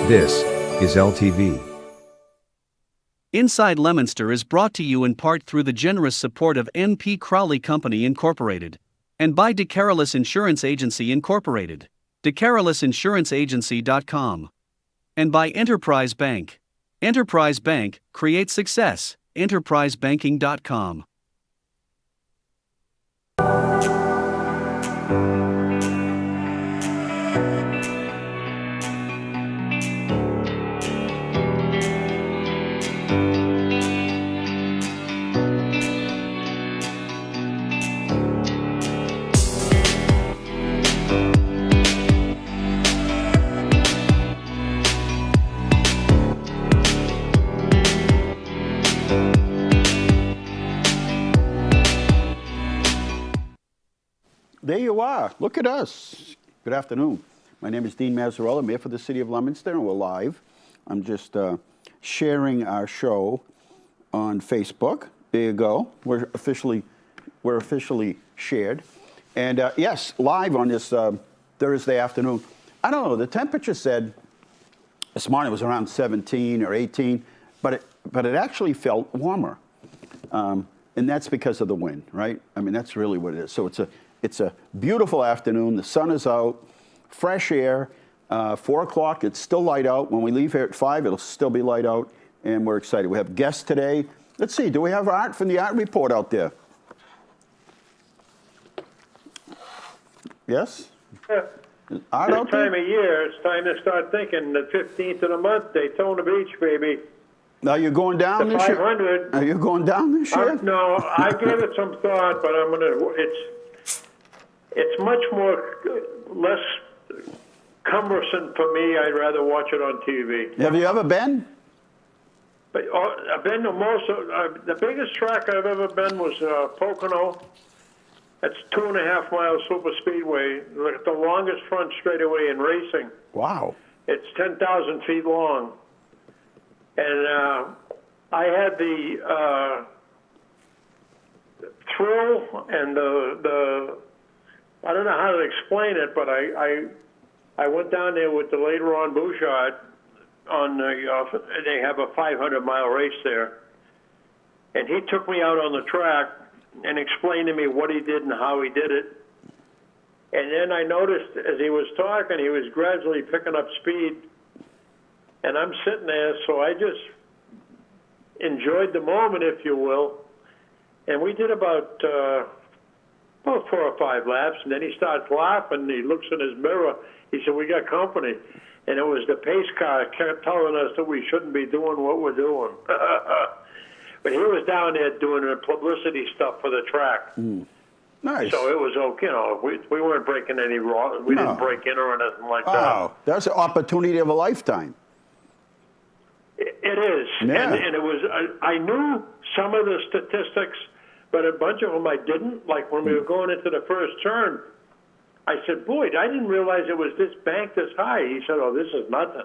This is LTV. Inside Leominster is brought to you in part through the generous support of N.P. Crowley Company Incorporated and by DeCarolis Insurance Agency Incorporated, DeCarolisinsuranceagency.com, and by Enterprise Bank. Enterprise Bank, create success, enterprisebanking.com. There you are. Look at us. Good afternoon. My name is Dean Mazzarella. I'm here for the city of Leominster, and we're live. I'm just sharing our show on Facebook. There you go. We're officially shared. And yes, live on this Thursday afternoon. I don't know. The temperature said this morning it was around 17 or 18, but it actually felt warmer, and that's because of the wind, right? I mean, that's really what it is. So it's a beautiful afternoon. The sun is out, fresh air. 4 o'clock, it's still light out. When we leave here at 5, it'll still be light out, and we're excited. We have guests today. Let's see, do we have Art from the Art Report out there? Yes? Art This out there? time of year, it's time to start thinking. The 15th of the month, Daytona Beach, baby. Are you going down The this year? 500. Are you going down this year? No, I gave it some thought, but I'm gonna. It's much less cumbersome for me. I'd rather watch it on TV. Have you ever been? But I've been to most of the biggest track I've ever been was Pocono. That's 2.5 miles super speedway, the longest front straightaway in racing. Wow. It's 10,000 feet long, and I had the thrill and the I don't know how to explain it, but I went down there with the late Ron Bouchard on they have a 500-mile race there, and he took me out on the track and explained to me what he did and how he did it. And then I noticed as he was talking, he was gradually picking up speed, and I'm sitting there, so I just enjoyed the moment, if you will. And we did about 4 or 5 laps, and then he starts laughing. He looks in his mirror. He said, "We got company." And it was the pace car kept telling us that we shouldn't be doing what we're doing. But he was down there doing the publicity stuff for the track. Nice. So it was okay. We weren't breaking any laws. We didn't break in or anything like that. Oh, that's an opportunity of a lifetime. It is. Yeah. And it was. I knew some of the statistics, but a bunch of them I didn't. Like when we were going into the first turn, I said, "Boy, I didn't realize it was this bank this high." He said, "Oh, this is nothing."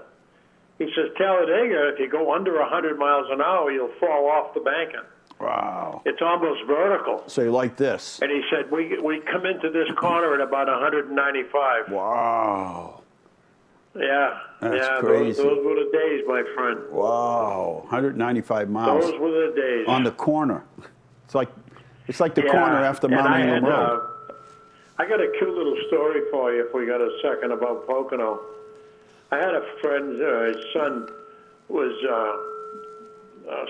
He says, "Talladega, if you go under 100 miles an hour, you'll fall off the banking. Wow. It's almost vertical." So you like this? And he said, we come into this corner at about 195. Wow. Yeah. That's yeah, crazy. Those were the days, my friend. Wow. 195 miles. Those were the days. On the corner. It's like the corner after and Mount Ingham Road. I got a cute little story for you if we got a second about Pocono. I had a friend, his son was a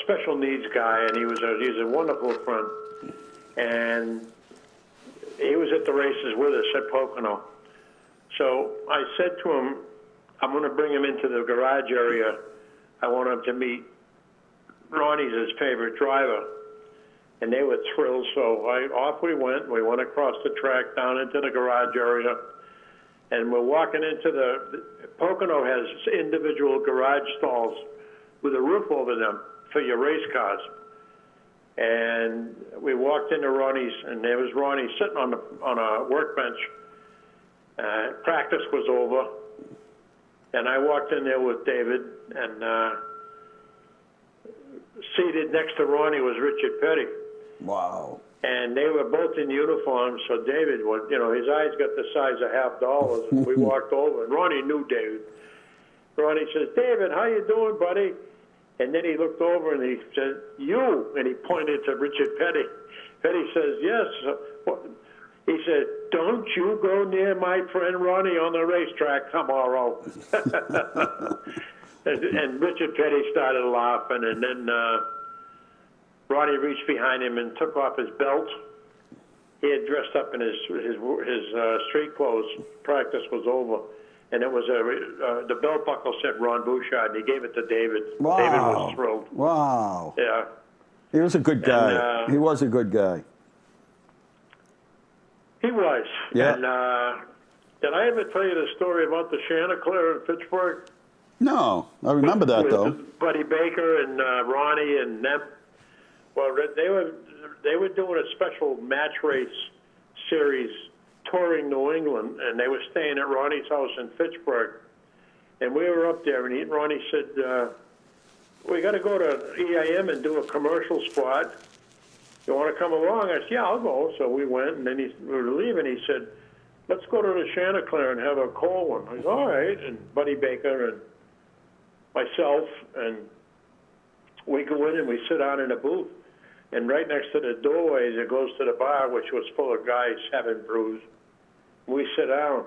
special needs guy, and he's a wonderful friend. And he was at the races with us at Pocono. So I said to him, I'm going to bring him into the garage area. I want him to meet Ronnie's his favorite driver. And they were thrilled, so off we went. We went across the track down into the garage area. And we're walking into Pocono has individual garage stalls with a roof over them for your race cars. And we walked into Ronnie's, and there was Ronnie sitting on a workbench. Practice was over, and I walked in there with David, and seated next to Ronnie was Richard Petty. Wow. And they were both in uniform, so David, his eyes got the size of $50. We walked over, and Ronnie knew David. Ronnie says, David, how you doing, buddy? And then he looked over and he said, you, and he pointed to Richard Petty. Petty says, yes. He said, don't you go near my friend Ronnie on the racetrack tomorrow. And Richard Petty started laughing, and then Ronnie reached behind him and took off his belt. He had dressed up in his street clothes. Practice was over, and it was the belt buckle said Ron Bouchard, and he gave it to David. Wow. David was thrilled. Wow. Yeah. He was a good guy. And, he was a good guy. He was. Yeah. And did I ever tell you the story about the Chanticleer in Pittsburgh? No, I remember that With though. Buddy Baker and Ronnie and them. Well, they were doing a special match race series touring New England, and they were staying at Ronnie's house in Pittsburgh. And we were up there, and Ronnie said, we got to go to EIM and do a commercial spot. You want to come along? I said, yeah, I'll go. So we went, and then we were leaving. He said, let's go to the Chanticleer and have a cold one. I said, all right. And Buddy Baker and myself, and we go in and we sit down in a booth. And right next to the doorway that goes to the bar, which was full of guys having brews, we sit down.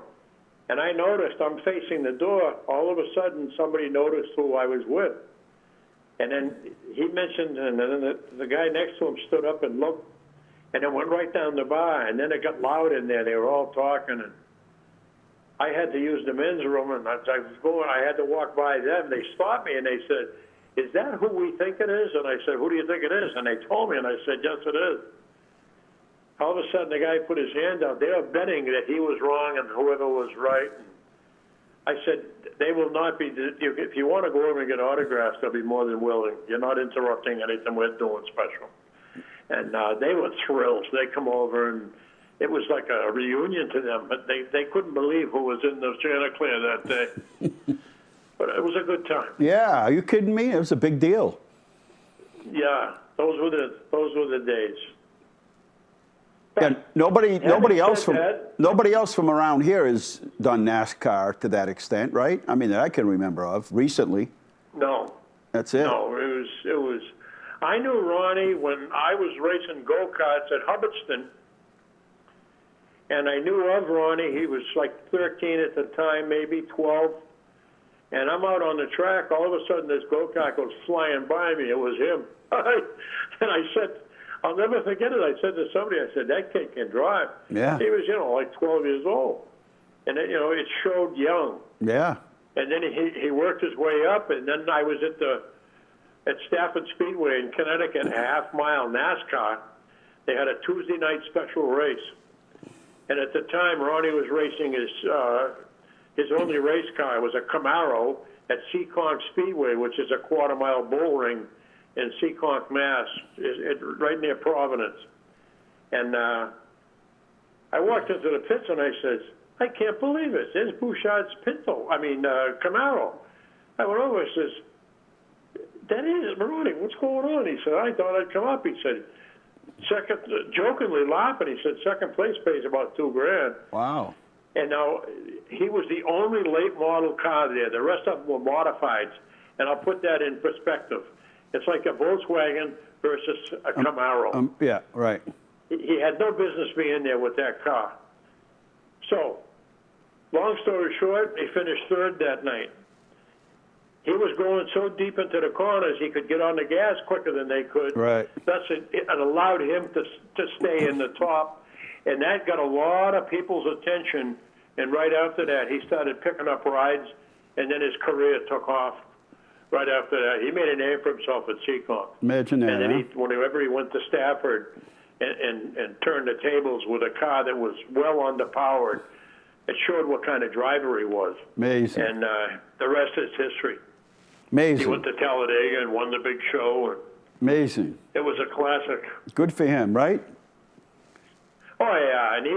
And I noticed I'm facing the door. All of a sudden, somebody noticed who I was with. And then he mentioned, and then the guy next to him stood up and looked, and it went right down the bar. And then it got loud in there. They were all talking, and I had to use the men's room, and as I was going, I had to walk by them. They stopped me, and they said, is that who we think it is? And I said, who do you think it is? And they told me, and I said, yes, it is. All of a sudden, the guy put his hand out. They were betting that he was wrong and whoever was right. I said, they will not be, if you want to go over and get autographs, they'll be more than willing. You're not interrupting anything we're doing special. And they were thrilled. They come over, and it was like a reunion to them, but they couldn't believe who was in the Chanticleer that day. But it was a good time. Yeah, are you kidding me? It was a big deal. Yeah, those were the days. Yeah, nobody else said from around here has done NASCAR to that extent, right? I mean, that I can remember of recently. No. That's it. No, it was. I knew Ronnie when I was racing go-karts at Hubbardston, and I knew of Ronnie. He was like 13 at the time, maybe 12. And I'm out on the track. All of a sudden, this go-kart goes flying by me. It was him. And I said, I'll never forget it. I said to somebody, I said, that kid can drive. Yeah. He was, like 12 years old. And, it showed young. Yeah. And then he worked his way up, and then I was at Stafford Speedway in Connecticut, a half-mile NASCAR. They had a Tuesday night special race. And at the time, Ronnie was racing his only race car was a Camaro at Seekonk Speedway, which is a quarter-mile bull ring in Seekonk, Mass, right near Providence. And I walked into the pits, and I said, I can't believe it. There's Bouchard's Camaro. I went over and says, that is Ronnie, what's going on? He said, I thought I'd come up. He said, jokingly laughing, he said, second place pays about $2,000. Wow. And now, he was the only late model car there. The rest of them were modifieds. And I'll put that in perspective. It's like a Volkswagen versus a Camaro. Yeah, right. He had no business being there with that car. So, long story short, he finished third that night. He was going so deep into the corners, he could get on the gas quicker than they could. Right. Thus, it allowed him to stay in the top. And that got a lot of people's attention. And right after that, he started picking up rides, and then his career took off. Right after that, he made a name for himself at Seekonk. Imagine that. And then whenever he went to Stafford and turned the tables with a car that was well underpowered, it showed what kind of driver he was. Amazing. And the rest is history. Amazing. He went to Talladega and won the big show. Amazing. It was a classic. Good for him, right? Oh yeah, and he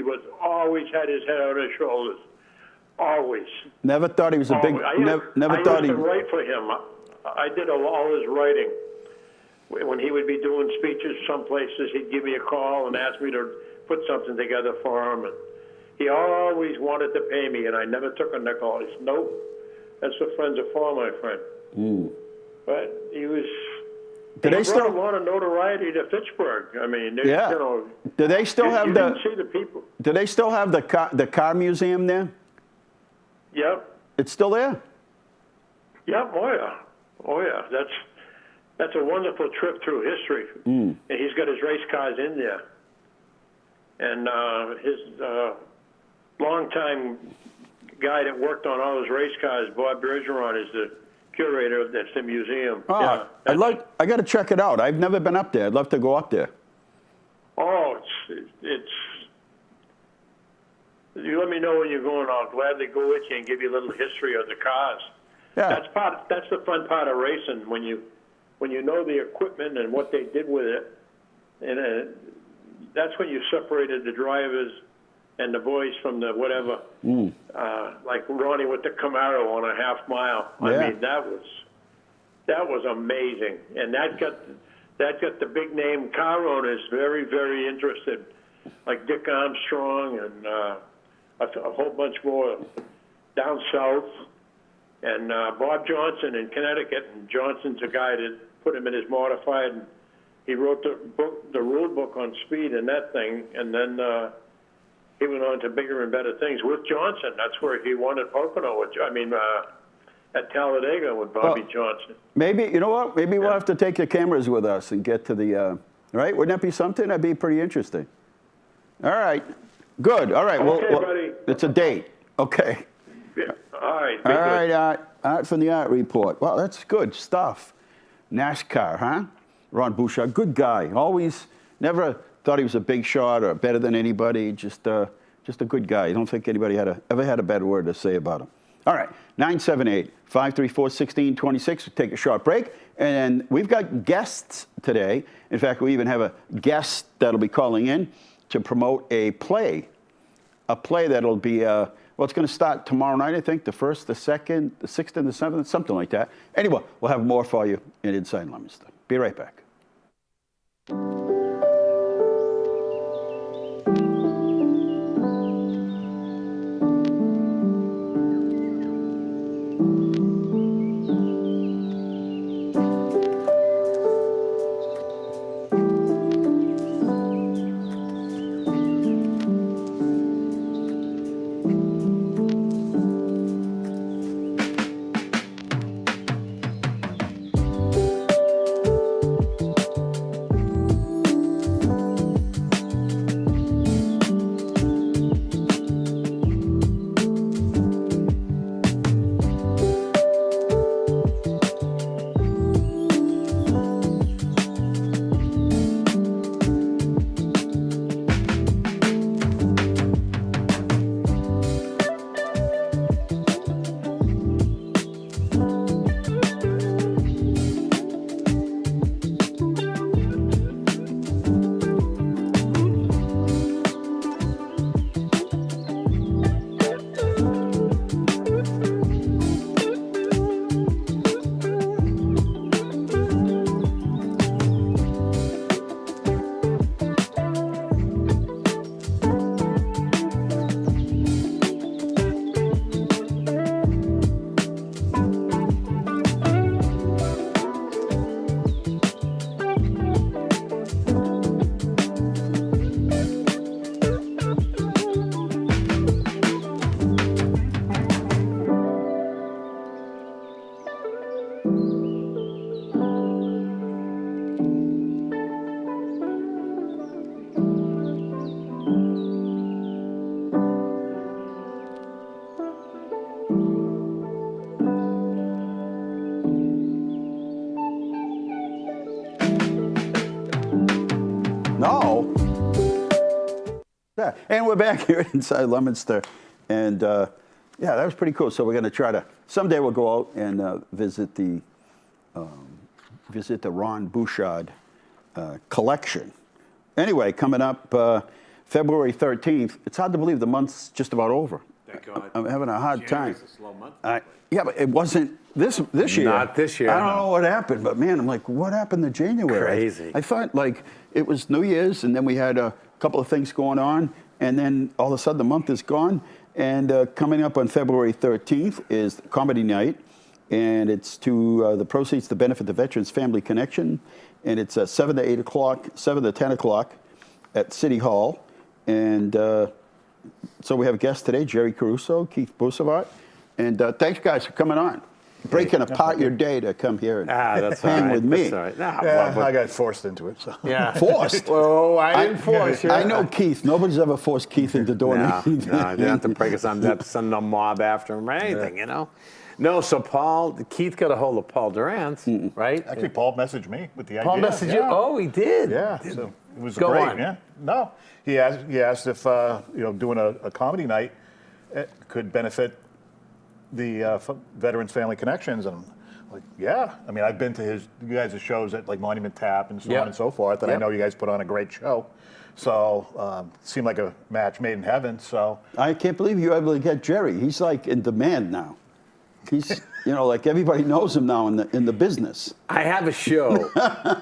was always had his head on his shoulders, always. Never thought he was a big. I Never thought he. used to write for him. I did all his writing. When he would be doing speeches some places, he'd give me a call and ask me to put something together for him. And he always wanted to pay me, and I never took a nickel. I said, nope, that's what friends are for, my friend. But he was. Do they brought still? a lot of notoriety to Fitchburg. I mean, Yeah. you know. Do they still have you the? didn't see the people. Do they still have the car museum there? Yep. It's still there. Yep. Oh yeah. That's a wonderful trip through history. And he's got his race cars in there. And his longtime guy that worked on all his race cars, Bob Bergeron, is the curator of the museum. Oh, Yeah, I got to check it out. I've never been up there. I'd love to go up there. Oh, it's. You let me know when you're going. I'll gladly go with you and give you a little history of the cars. Yeah. That's the fun part of racing when you know the equipment and what they did with it, and that's when you separated the drivers and the boys from the whatever. Like Ronnie with the Camaro on a half mile. Yeah. I mean, that was amazing, and that got the big name car owners very, very interested, like Dick Armstrong and a whole bunch more down south. And Bob Johnson in Connecticut, and Johnson's a guy that put him in his modified, and he wrote the rule book on speed and that thing, and then he went on to bigger and better things with Johnson. That's where he won at Pocono. At Talladega with Bobby Johnson. Maybe, you know what? Maybe we'll have to take the cameras with us and get to the, right? Wouldn't that be something? That'd be pretty interesting. All right. Good. All right. Okay, well, buddy. it's a date. Okay. Yeah. All right. All right, Art from the Art Report. Well, that's good stuff. NASCAR, huh? Ron Bouchard, good guy. Always, never thought he was a big shot or better than anybody. Just a good guy. I don't think anybody ever had a bad word to say about him. All right, 978-534-1626. We'll take a short break. And we've got guests today. In fact, we even have a guest that'll be calling in to promote a play. A play that'll be, well, it's going to start tomorrow night, I think, the 1st, the 2nd, the 6th, and the 7th, something like that. Anyway, we'll have more for you in Inside Leominster. Be right back. No. Yeah, and we're back here inside Leominster, and yeah, that was pretty cool. So we're going to try to someday we'll go out and visit the Ron Bouchard collection. Anyway, coming up February 13th. It's hard to believe the month's just about over. Thank God. I'm having a hard time. January's a slow month. Yeah, but it wasn't this year. Not this year, I don't no. know what happened, but man, I'm like, what happened to January? Crazy. I thought like it was New Year's, and then we had a couple of things going on, and then all of a sudden the month is gone. And coming up on February 13th is Comedy Night, and it's to the proceeds to benefit the Veterans Family Connection, and it's 7 to 8 o'clock, 7 to 10 o'clock at City Hall. And so we have a guest today, Jerry Caruso, Keith Boussavart, and thanks guys for coming on. Breaking apart your day to come here and hang with me. That's all right. Nah, Yeah, I got forced into it. So. yeah. Forced? Oh, I didn't force you. I know Keith. Nobody's ever forced Keith into doing anything. No, you didn't have to break us on that, send a mob after him or anything, you know. No, so Keith got a hold of Paul Durant's, right? Actually, Paul messaged me with the idea. Paul messaged you? Oh, he did. Yeah, so it was Go great. on. Yeah, no, he asked if doing a comedy night could benefit the Veterans Family Connections, and I'm like, yeah. I mean, I've been to you guys' shows at like Monument Tap and so on and so forth, and I know you guys put on a great show. So seemed like a match made in heaven. So I can't believe you were able to get Jerry. He's like in demand now. He's, like everybody knows him now in the business. I have a show,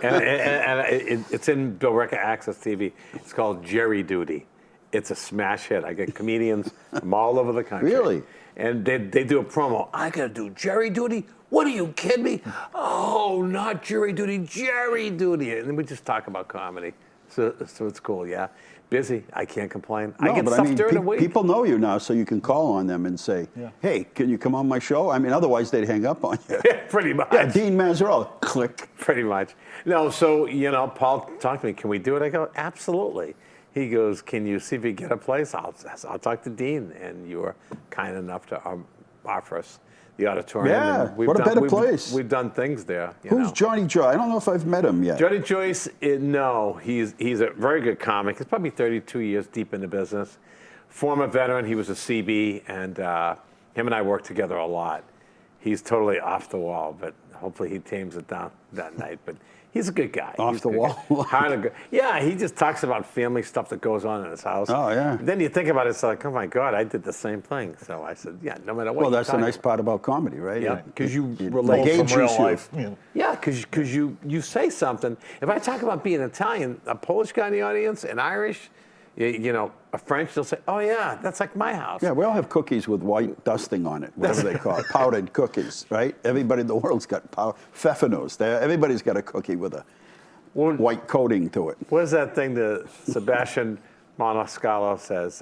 and it's in Bill Recca Access TV. It's called Jerry Duty. It's a smash hit. I get comedians from all over the country. Really? And they do a promo. I got to do Jerry Duty? What, are you kidding me? Oh, not Jerry Duty, Jerry Duty. And then we just talk about comedy. So it's cool, yeah. Busy, I can't complain. No, I get but stuff during the week. People know you now, so you can call on them and say, hey, can you come on my show? I mean, otherwise they'd hang up on you. Pretty much. Yeah, Dean Mazzarella, click. Pretty much. No, so, Paul talked to me, can we do it? I go, absolutely. He goes, can you see if you get a place? I'll talk to Dean. And you were kind enough to offer us the auditorium. Yeah, and what a better place. We've done things there. Who's Johnny Joy? I don't know if I've met him yet. Johnny Joyce, no, he's a very good comic. He's probably 32 years deep in the business. Former veteran, he was a CB, and him and I worked together a lot. He's totally off the wall, but hopefully he tames it down that night. But he's a good guy. Off the wall? Yeah, he just talks about family stuff that goes on in his house. Oh, yeah. Then you think about it, it's like, oh my God, I did the same thing. So I said, yeah, no matter what. Well, that's the nice part about comedy, right? Yeah, because you relate relate from real life. Yeah, because you say something. If I talk about being Italian, a Polish guy in the audience, an Irish, a French, they'll say, oh yeah, that's like my house. Yeah, we all have cookies with white dusting on it, whatever they call it, powdered cookies, right? Everybody in the world's got pfeffernuss. Everybody's got a cookie with a white coating to it. What is that thing that Sebastian Maniscalco says?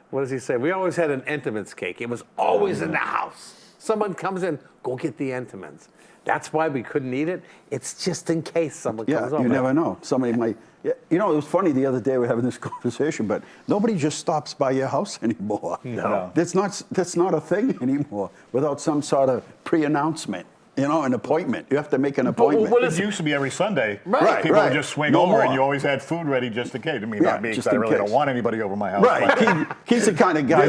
What does he say? We always had an Entenmann's cake. It was always in the house. Someone comes in, go get the Entenmann's. That's why we couldn't eat it. It's just in case someone comes over. You never know. Somebody might. Yeah, it was funny the other day we were having this conversation, but nobody just stops by your house anymore. No. That's not a thing anymore without some sort of pre-announcement. An appointment. You have to make an appointment. Well, it used to be every Sunday. Right, People right. would just swing No over, more. and you always had food ready just in case. I mean, Yeah, not me, just because I in really case. don't want anybody over my house. Right. He's the kind of guy.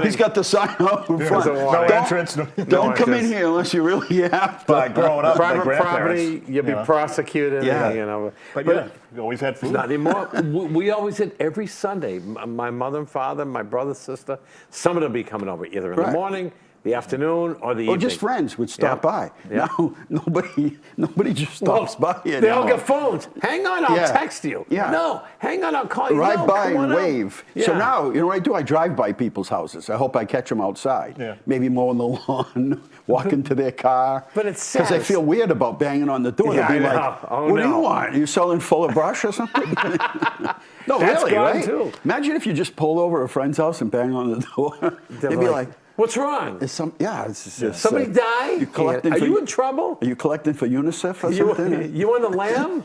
He's got the sign up in front. No entrance. Don't come in here unless you really have to. Like growing up, Private my property, grandparents, you'll be prosecuted. Yeah. But yeah, you always had food. Not anymore. We always had every Sunday. My mother and father, my brother, sister, some of them be coming over either in the morning, the afternoon, or the evening. Or just friends would stop by. Yeah. Now, nobody just stops by anymore. They all get phones. Hang on, I'll Yeah. text you. Yeah. No, hang on, I'll call you. Ride No, by come on and out. wave. Yeah. So now, you know what I do? I drive by people's houses. I hope I catch them outside. Yeah. Maybe mowing the lawn, walking to their car. But it's because I sad. feel weird about banging on the door. Yeah, They'll be I know. like, Oh, what do you no. want? Are you selling full of brush or something? No, That's really, gone, right? too. Imagine if you just pulled over a friend's house and banged on the door. They'd be like, what's wrong? is it's Somebody died? You collecting Are for, you in trouble? Are you collecting for UNICEF or something? You on the lam?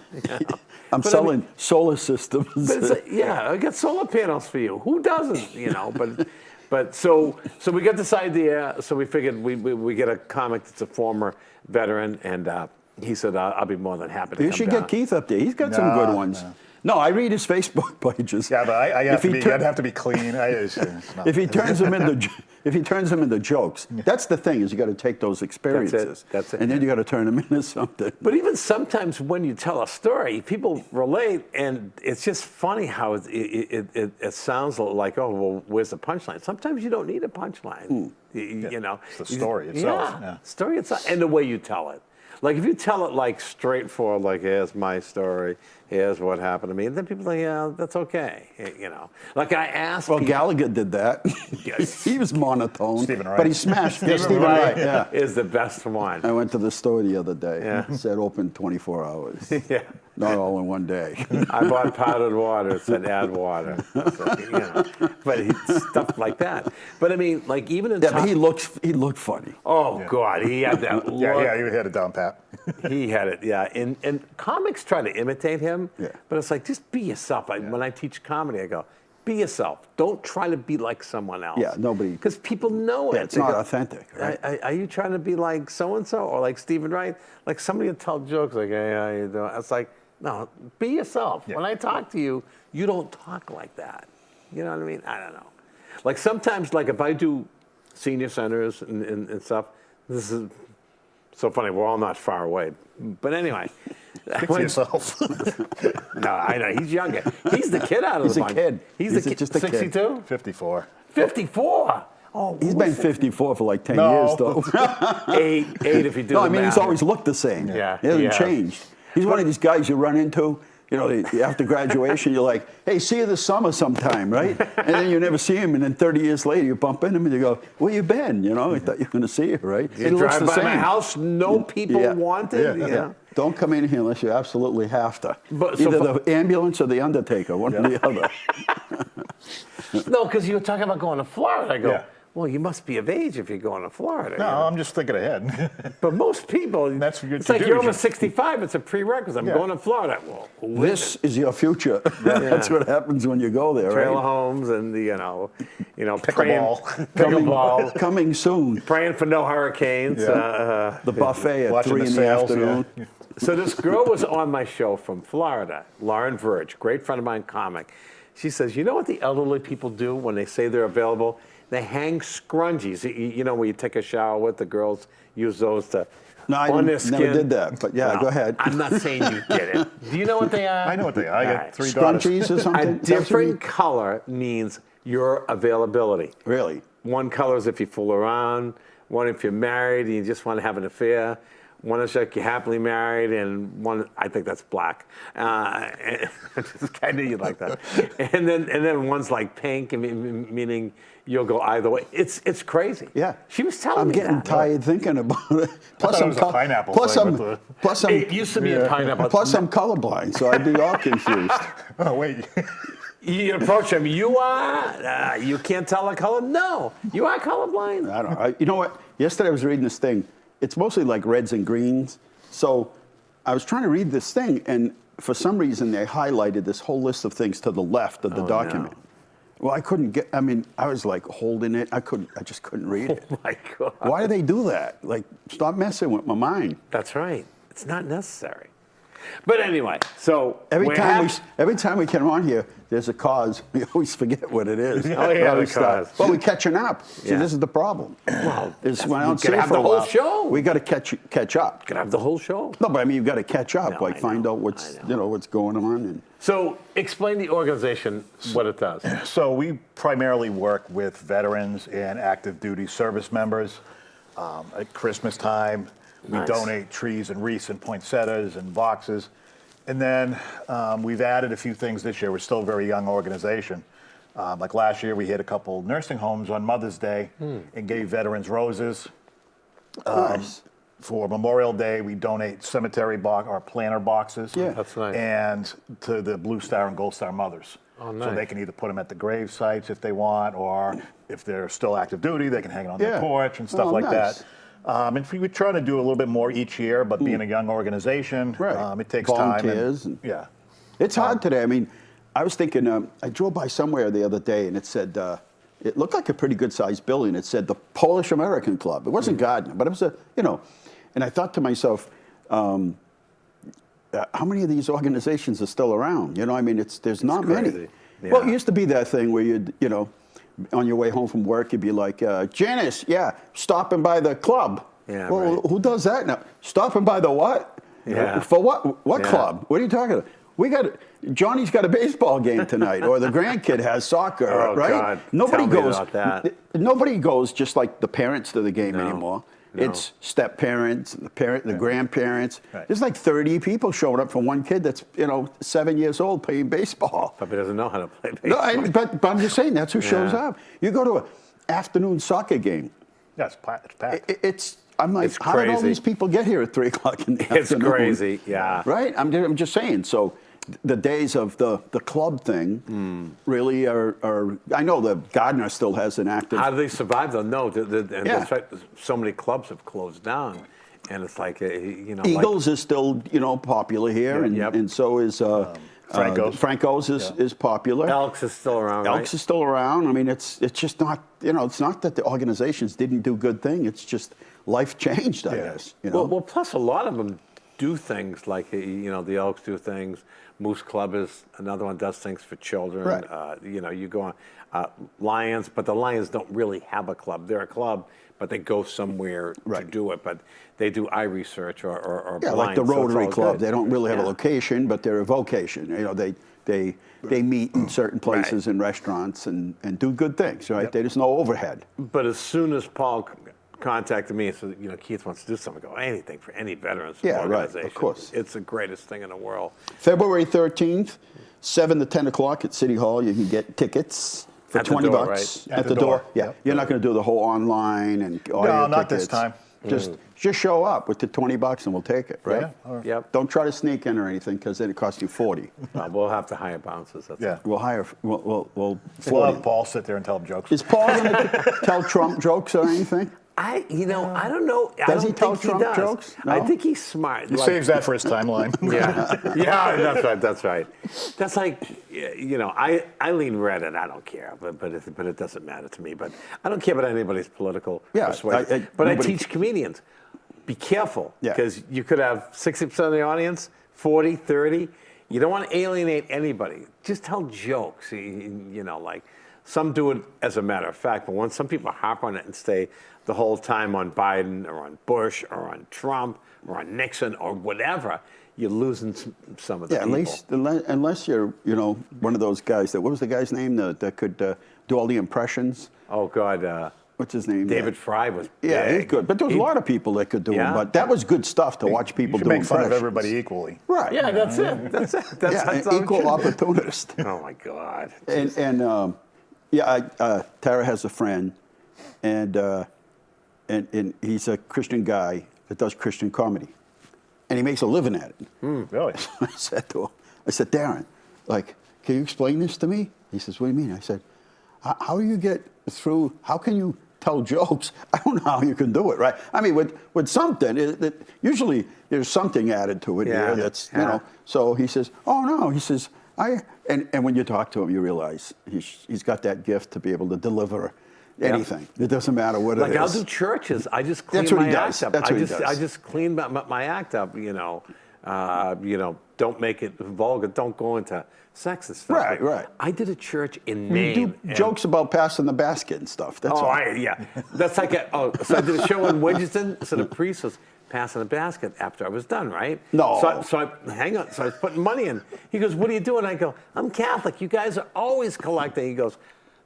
I'm But I selling mean- solar systems. But it's I got solar panels for you. Who doesn't? But so we got this idea. So we figured we get a comic that's a former veteran, and he said I'll be more than happy to You come should down. get Keith up there. He's got some good ones. No, I read his Facebook pages. Yeah, but I'd have to be clean. If he turns them into jokes, that's the thing is you got to take those experiences. That's it. And then you got to turn them into something. But even sometimes when you tell a story, people relate, and it's just funny how it sounds like, oh, well, where's the punchline? Sometimes you don't need a punchline. It's the story itself. Yeah, story itself, and the way you tell it. Like if you tell it like straightforward, like here's my story, here's what happened to me, and then people say, yeah, that's okay, you know. Like I asked. Well, people, Gallagher did that. Yes. He was monotone, Stephen Wright. but he smashed. Stephen Wright. Yeah. is the best one. I went to the store the other day. Yeah. It said open 24 hours. Yeah. Not all in one day. I bought powdered water. It said add water. So, you know, but stuff like that. But I mean, like even in Yeah, but he looked funny. oh God, he had that look. Yeah, you had it down pat. He had it, yeah. And comics try to imitate him, Yeah. but it's like just be yourself. When I teach comedy, I go, be yourself. Don't try to be like someone else. Yeah, nobody. Because people know it. Yeah, it's They not go, authentic, right? Are you trying to be like so and so or like Stephen Wright? Like somebody will tell jokes like, "Hey, how you doing?" It's like, no, be yourself. Yeah. When I talk to you, you don't talk like that. You know what I mean? I don't know. Like sometimes, like if I do senior centers and stuff, this is so funny. We're all not far away, but anyway. Fix yourself. No, I know he's younger. He's the kid out of He's the a bunch. kid. He's He's the kid. just a kid. 62, 54. 54. Oh, He's been 54 for like 10 No. years, though. eight if you do. No, the I mean, math. he's always looked the same. Yeah, He hasn't he has. changed. He's one of these guys you run into, you know, after graduation, you're like, hey, see you this summer sometime, right? And then you never see him, and then 30 years later, you bump into him, and you go, where you been? You know, I thought you were going to see you, right? You drive by my house, no people Yeah. wanted. Yeah. You know? Don't come in here unless you absolutely have to. But- so Either for- the ambulance or the undertaker, one or the other. No, because you were talking about going to Florida. I go, Yeah. well, you must be of age if you're going to Florida. No, you know? I'm just thinking ahead. But most people, That's what it's you like do, you're you almost should- 65. It's a prerequisite. I'm Yeah. going to Florida. Well, wait This is your future. That's what happens when you go there, trailer right? homes and the, you know, Pickleball. pickleball, Coming soon. praying for no hurricanes. Yeah. The buffet at Watching 3 the in the sales, afternoon. yeah. So this girl was on my show from Florida, Lauren Verge, great friend of mine, comic. She says, you know what the elderly people do when they say they're available? They hang scrunchies. You know, when you take a shower with, the girls use those to No, I on their never skin. did that, but yeah, No, go ahead. I'm not saying you did it. Do you know what they are? I know what they are. I All got right. 3 daughters. Scrunchies or A something? Is that what you different mean? color means your availability. Really? One color is if you fool around. One if you're married and you just want to have an affair. One is like you're happily married, and one I think that's black. I knew you'd like that. And then one's like pink, meaning you'll go either way. It's crazy. Yeah. She was telling I'm me getting that. tired thinking about it. thought it was a pineapple plus thing I'm, with the- plus I'm, It used to be a pineapple. plus I'm colorblind, so I'd be all confused. Oh, wait. You approach them. You are. You can't tell the color. No, you are colorblind. I don't know. You know what? Yesterday I was reading this thing. It's mostly like reds and greens. So I was trying to read this thing, and for some reason they highlighted this whole list of things to the left of the document. no. Well, I couldn't get. I mean, I was like holding it. I just couldn't read it. Oh my God. Why do they do that? Like, stop messing with my mind. That's right. It's not necessary. But anyway, so Every we're time we come on here, there's a cause. We always forget what it is. Oh, yeah, We the start- cause. Well, we're catching up. See, Yeah. this is the problem. Well, Is when I we don't gotta see have for the a whole while, show. We got to catch up. Gonna have the whole show. No, but I mean, you've got to catch up. No, like I find know, out what's I know. what's going on. And So explain the organization, what it does. So we primarily work with veterans and active duty service members. At Christmas time, we Nice. donate trees and wreaths and poinsettias and boxes. And then we've added a few things this year. We're still a very young organization. Like last year, we hit a couple nursing homes on Mother's Day and gave veterans roses. nice. For Memorial Day, we donate cemetery or planter boxes. Yeah. That's nice. And to the Blue Star and Gold Star mothers. Oh, So nice. they can either put them at the grave sites if they want, or if they're still active duty, they can hang it on their Yeah. porch and stuff Oh, like nice. that. And we try to do a little bit more each year, but being a young organization, Right. it takes Volunteers time. and- Yeah. It's hard today. I mean, I was thinking. I drove by somewhere the other day, and it said it looked like a pretty good-sized building. It said the Polish American Club. It wasn't Gardner, but it was And I thought to myself, how many of these organizations are still around? I mean, there's not many. crazy. Well, it Yeah. used to be that thing where you'd, on your way home from work, you'd be like, Janice, yeah, stopping by the club. Yeah, well, right. who does that now? Stopping by the what? Yeah. For what? What Yeah. club? What are you talking about? Johnny's got a baseball game tonight, or the grandkid has soccer, Oh, right? God. Nobody Tell me goes. about that. Nobody goes just like the parents to the game anymore. It's step parents, the grandparents. Right. There's like 30 people showing up for one kid that's 7 years old playing baseball. Probably doesn't know how to play No, baseball. but I'm just saying that's who shows Yeah. up. You go to an afternoon soccer game. Yeah, it's packed. I'm like, It's how did all crazy. these people get here at 3 o'clock in the afternoon? It's crazy, yeah. Right? I'm just saying. So the days of the club thing really are. I know the Gardner still has an active. How do they survive though? No, and Yeah. that's right. So many clubs have closed down, and it's like Eagles is still popular here, Yep. and so is Franco's. Franco's is popular. Elks is still around. Elks right? is still around. I mean, it's just not it's not that the organizations didn't do good thing. It's just life changed, I guess. Well, plus a lot of them do things like the Elks do things. Moose Club is another one, does things for children. Right. You go on Lions, but the Lions don't really have a club. They're a club, but they go somewhere to do it. But they do eye research or Yeah, blind, like the so it's Rotary all Club. good. They don't really have a Yeah. location, but they're a vocation. They meet in certain places and restaurants and do good things, right? There's no overhead. But as soon as Paul contacted me and said, Keith wants to do something, I go, anything for any veterans Yeah, right, of organization. course. It's the greatest thing in the world. February 13th, 7 to 10 o'clock at City Hall. You can get tickets for At the $20 door, right? at the door. Yeah, Yep. you're not going to do the whole online and audio not this tickets. time. Just show up with the $20 and we'll take it, right? Yeah, all right. Yep. Don't try to sneak in or anything because then it costs you 40. We'll have to hire bouncers. That's Yeah. We'll hire. We'll We'll 40. have Paul sit there and tell him jokes. Is Paul going to tell Trump jokes or anything? I don't know. I Does he don't tell think Trump does. jokes? I No? think he's smart. He saves that for his timeline. Yeah, that's right. That's like, I lean red and I don't care, but it doesn't matter to me. But I don't care about anybody's political Yeah, persuasion. But I teach comedians, be careful, Yeah. because you could have 60% of the audience, 40, 30. You don't want to alienate anybody. Just tell jokes, like some do it as a matter of fact, but when some people harp on it and stay the whole time on Biden or on Bush or on Trump or on Nixon or whatever, you're losing some of the Yeah, people. unless you're one of those guys what was the guy's name that could do all the impressions? Oh, God. What's his name? David Fry was Yeah, big. he's good. But there was a lot of people that could do Yeah. him. But that was good stuff to watch people You do should make fun of impressions. everybody equally. Right. Yeah, that's it. That's it. That's Yeah, that's an how it equal should be. opportunist. Oh, my God. Tara has a friend, and he's a Christian guy that does Christian comedy, and he makes a living at it. Really? I said to him, Darren, can you explain this to me? He says, what do you mean? I said, how do you get through, how can you tell jokes? I don't know how you can do it, right? I mean, with something, usually there's something added to it Yeah, here that's, yeah. So he says, oh no, he says, and when you talk to him, you realize he's got that gift to be able to deliver anything. It doesn't matter what it is. I'll do churches. I just clean That's what my he does. act up. That's what he does. I just clean my act up. Don't make it vulgar. Don't go into sex and stuff. Right, right. I did a church in You Maine. do and- jokes about passing the basket and stuff. That's all. That's like so I did a show in Wedgeston. So the priest was passing the basket after I was done, right? No. So I was putting money in. He goes, "What are you doing?" I go, "I'm Catholic. You guys are always collecting." He goes,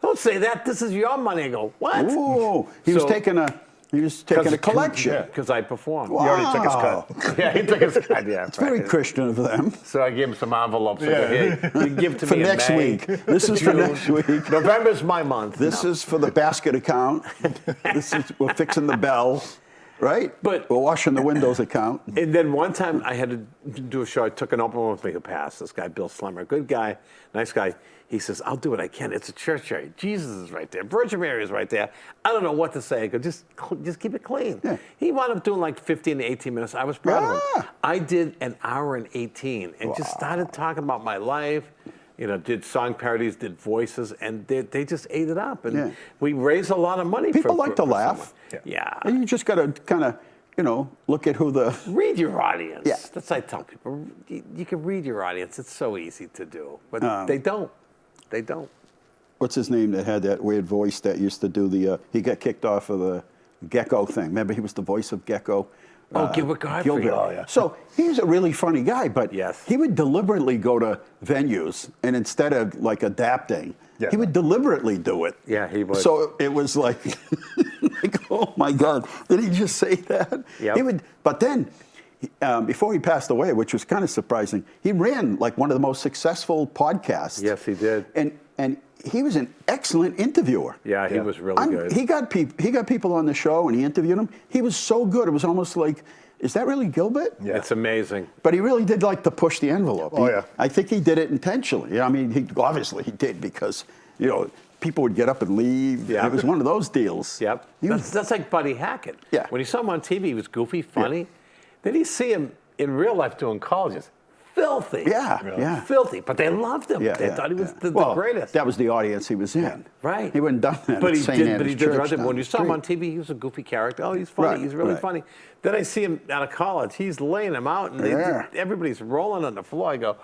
"Don't say that. This is your money." I go, "What?" Ooh, he was taking a collection. Because I performed. He already took his cut. Yeah, he took his cut. Yeah, It's very Christian of them. So I gave him some envelopes. Yeah. Here, you give to For me next in May. week. This is for next week. November's my month. This No. is for the basket account. We're fixing the bell, right? But- we're washing the windows account. And then one time I had to do a show. I took an open one with me who passed. This guy, Bill Slimmer, good guy, nice guy. He says, "I'll do what I can. It's a church area. Jesus is right there. Virgin Mary is right there. I don't know what to say." I go, just keep it clean. Yeah. He wound up doing like 15 to 18 minutes. I was proud of Yeah. him. I did an hour and 18 and just started talking about my life. Did song parodies, did voices, and they just ate it up. And we raised a lot of money. People for like to laugh. someone. Yeah. And you just got to kind of, look at who the. Read your audience. Yeah. That's what I tell people. You can read your audience. It's so easy to do. But they don't. They don't. What's his name that had that weird voice that used to do he got kicked off of the Gecko thing. Remember, he was the voice of Gecko. Gilbert Gottfried. Gilbert. Oh, yeah. So he was a really funny guy, but Yes. he would deliberately go to venues and instead of adapting, Yeah. he would deliberately do it. Yeah, he would. So it was like, like, oh my God, did he just say that? Yep. He would, but then, before he passed away, which was kind of surprising, he ran like one of the most successful podcasts. Yes, he did. And he was an excellent interviewer. Yeah, he was really good. He got people on the show and he interviewed them. He was so good. It was almost like, is that really Gilbert? Yeah. It's amazing. But he really did like to push the envelope. Oh, yeah. I think he did it intentionally. I mean, obviously he did because, people would get up and leave. Yeah. It was one of those deals. Yep. That's like Buddy Hackett. Yeah. When you saw him on TV, he was goofy, funny. Yeah. Then you see him in real life doing colleges. Filthy. Yeah. Filthy. But they loved him. Yeah, they yeah, thought he was yeah. the greatest. That was the audience he was in. Yeah, right. He wouldn't done that. But at he St. did. Anne's But he did. Church down When you the saw him street. on TV, he was a goofy character. Oh, he's funny. Right, He's really right. funny. Then I see him out of college. He's laying him out, and everybody's rolling on the floor. I go,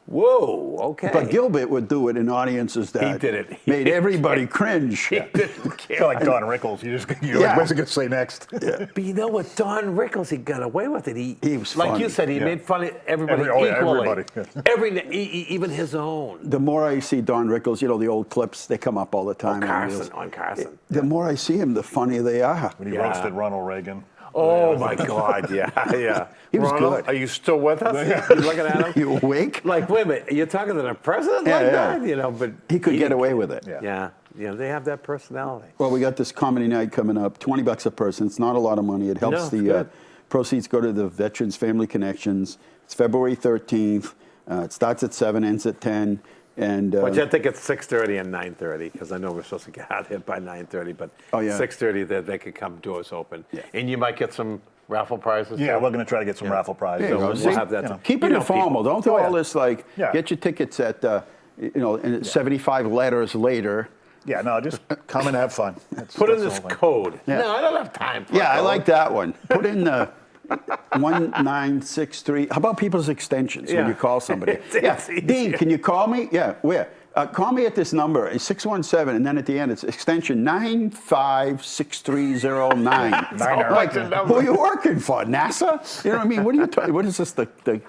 whoa, okay. But Gilbert would do it in audiences that He did it. made everybody cringe. He didn't care. Kind of like Don Rickles. You're like, what's he going to say next? But you know what? Don Rickles, he got away with it. He was like funny. you said, he made fun of everybody equally. Everybody. Even his own. The more I see Don Rickles, the old clips, they come up all the time. On Carson. The more I see him, the funnier they are. When he roasted Ronald Reagan. Oh my God! Yeah. He was Ronald, good. Are you still with us? You looking at him? You awake? Like, wait a minute, you're talking to the president Yeah, like yeah. that? But He could get away with it. Yeah. They have that personality. Well, we got this comedy night coming up, $20 a person. It's not a lot of money. It helps it's good. proceeds go to the Veterans Family Connections. It's February 13th. It starts at 7, ends at 10. And But I think it's 6:30 and 9:30 because I know we're supposed to get out here by 9:30. But 6:30 they could come, doors open, and you might get some raffle prizes. Yeah, we're going to try to get some raffle prizes. Yeah, We'll have that. Keep it informal. Don't do all this get your tickets at and it's 75 letters later. Yeah, no, just come and have fun. Put in this code. Yeah. No, I don't have time for I like that one. Put in the 1963. How about people's extensions when you call somebody? It's Dean, can you call me? Yeah, where? Call me at this number, 617, and then at the end it's extension 956309. Like, who are you working for? NASA? You know what I mean? What are you talking? What is this? The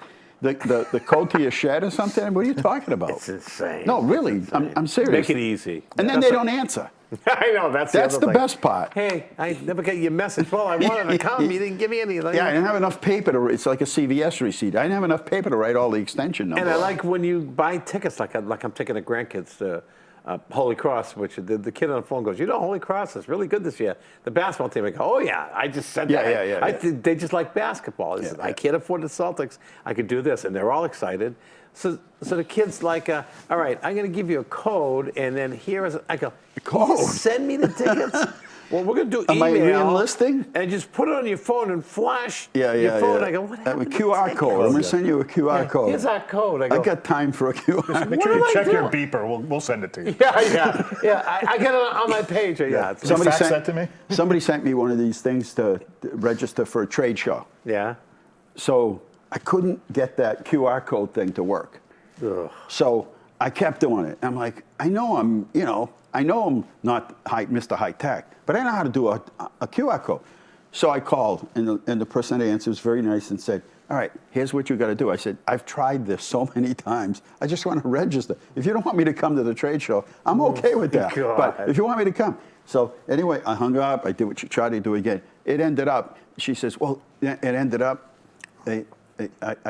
code to your shed or something? What are you talking about? It's insane. No, really, I'm serious. Make it easy. And then they don't answer. I know, that's the best part. Hey, I never get your message. Well, I wanted to come. You didn't give me anything. Yeah, I didn't have enough paper to. It's like a CVS receipt. I didn't have enough paper to write all the extension numbers. And I like when you buy tickets, like I'm taking the grandkids to Holy Cross, which the kid on the phone goes, Holy Cross is really good this year. The basketball team, I go, oh yeah, I just said that. Yeah. They just like basketball. I can't afford the Celtics. I could do this, and they're all excited. So the kid's like, all right, I'm going to give you a code, and then I go, code? Send me the tickets. Well, we're going to do Am email. I re-enlisting? And just put it on your phone and flash your phone. I go, what happened A QR code. I'm going to send you a QR code. Here's our code. I got time for a QR code. Make sure you check your beeper. We'll send it to you. Yeah. I got it on my page. Yeah. Somebody fax that to me? Somebody sent me one of these things to register for a trade show. Yeah. So I couldn't get that QR code thing to work. Ugh. So I kept doing it. I'm like, I know I'm not Mr. High Tech, but I know how to do a QR code. So I called, and the person that answered was very nice and said, all right, here's what you got to do. I said, I've tried this so many times. I just want to register. If you don't want me to come to the trade show, I'm okay with that. God. But if you want me to come. So anyway, I hung up. I did what you tried to do again. It ended up, she says, well, it ended up, I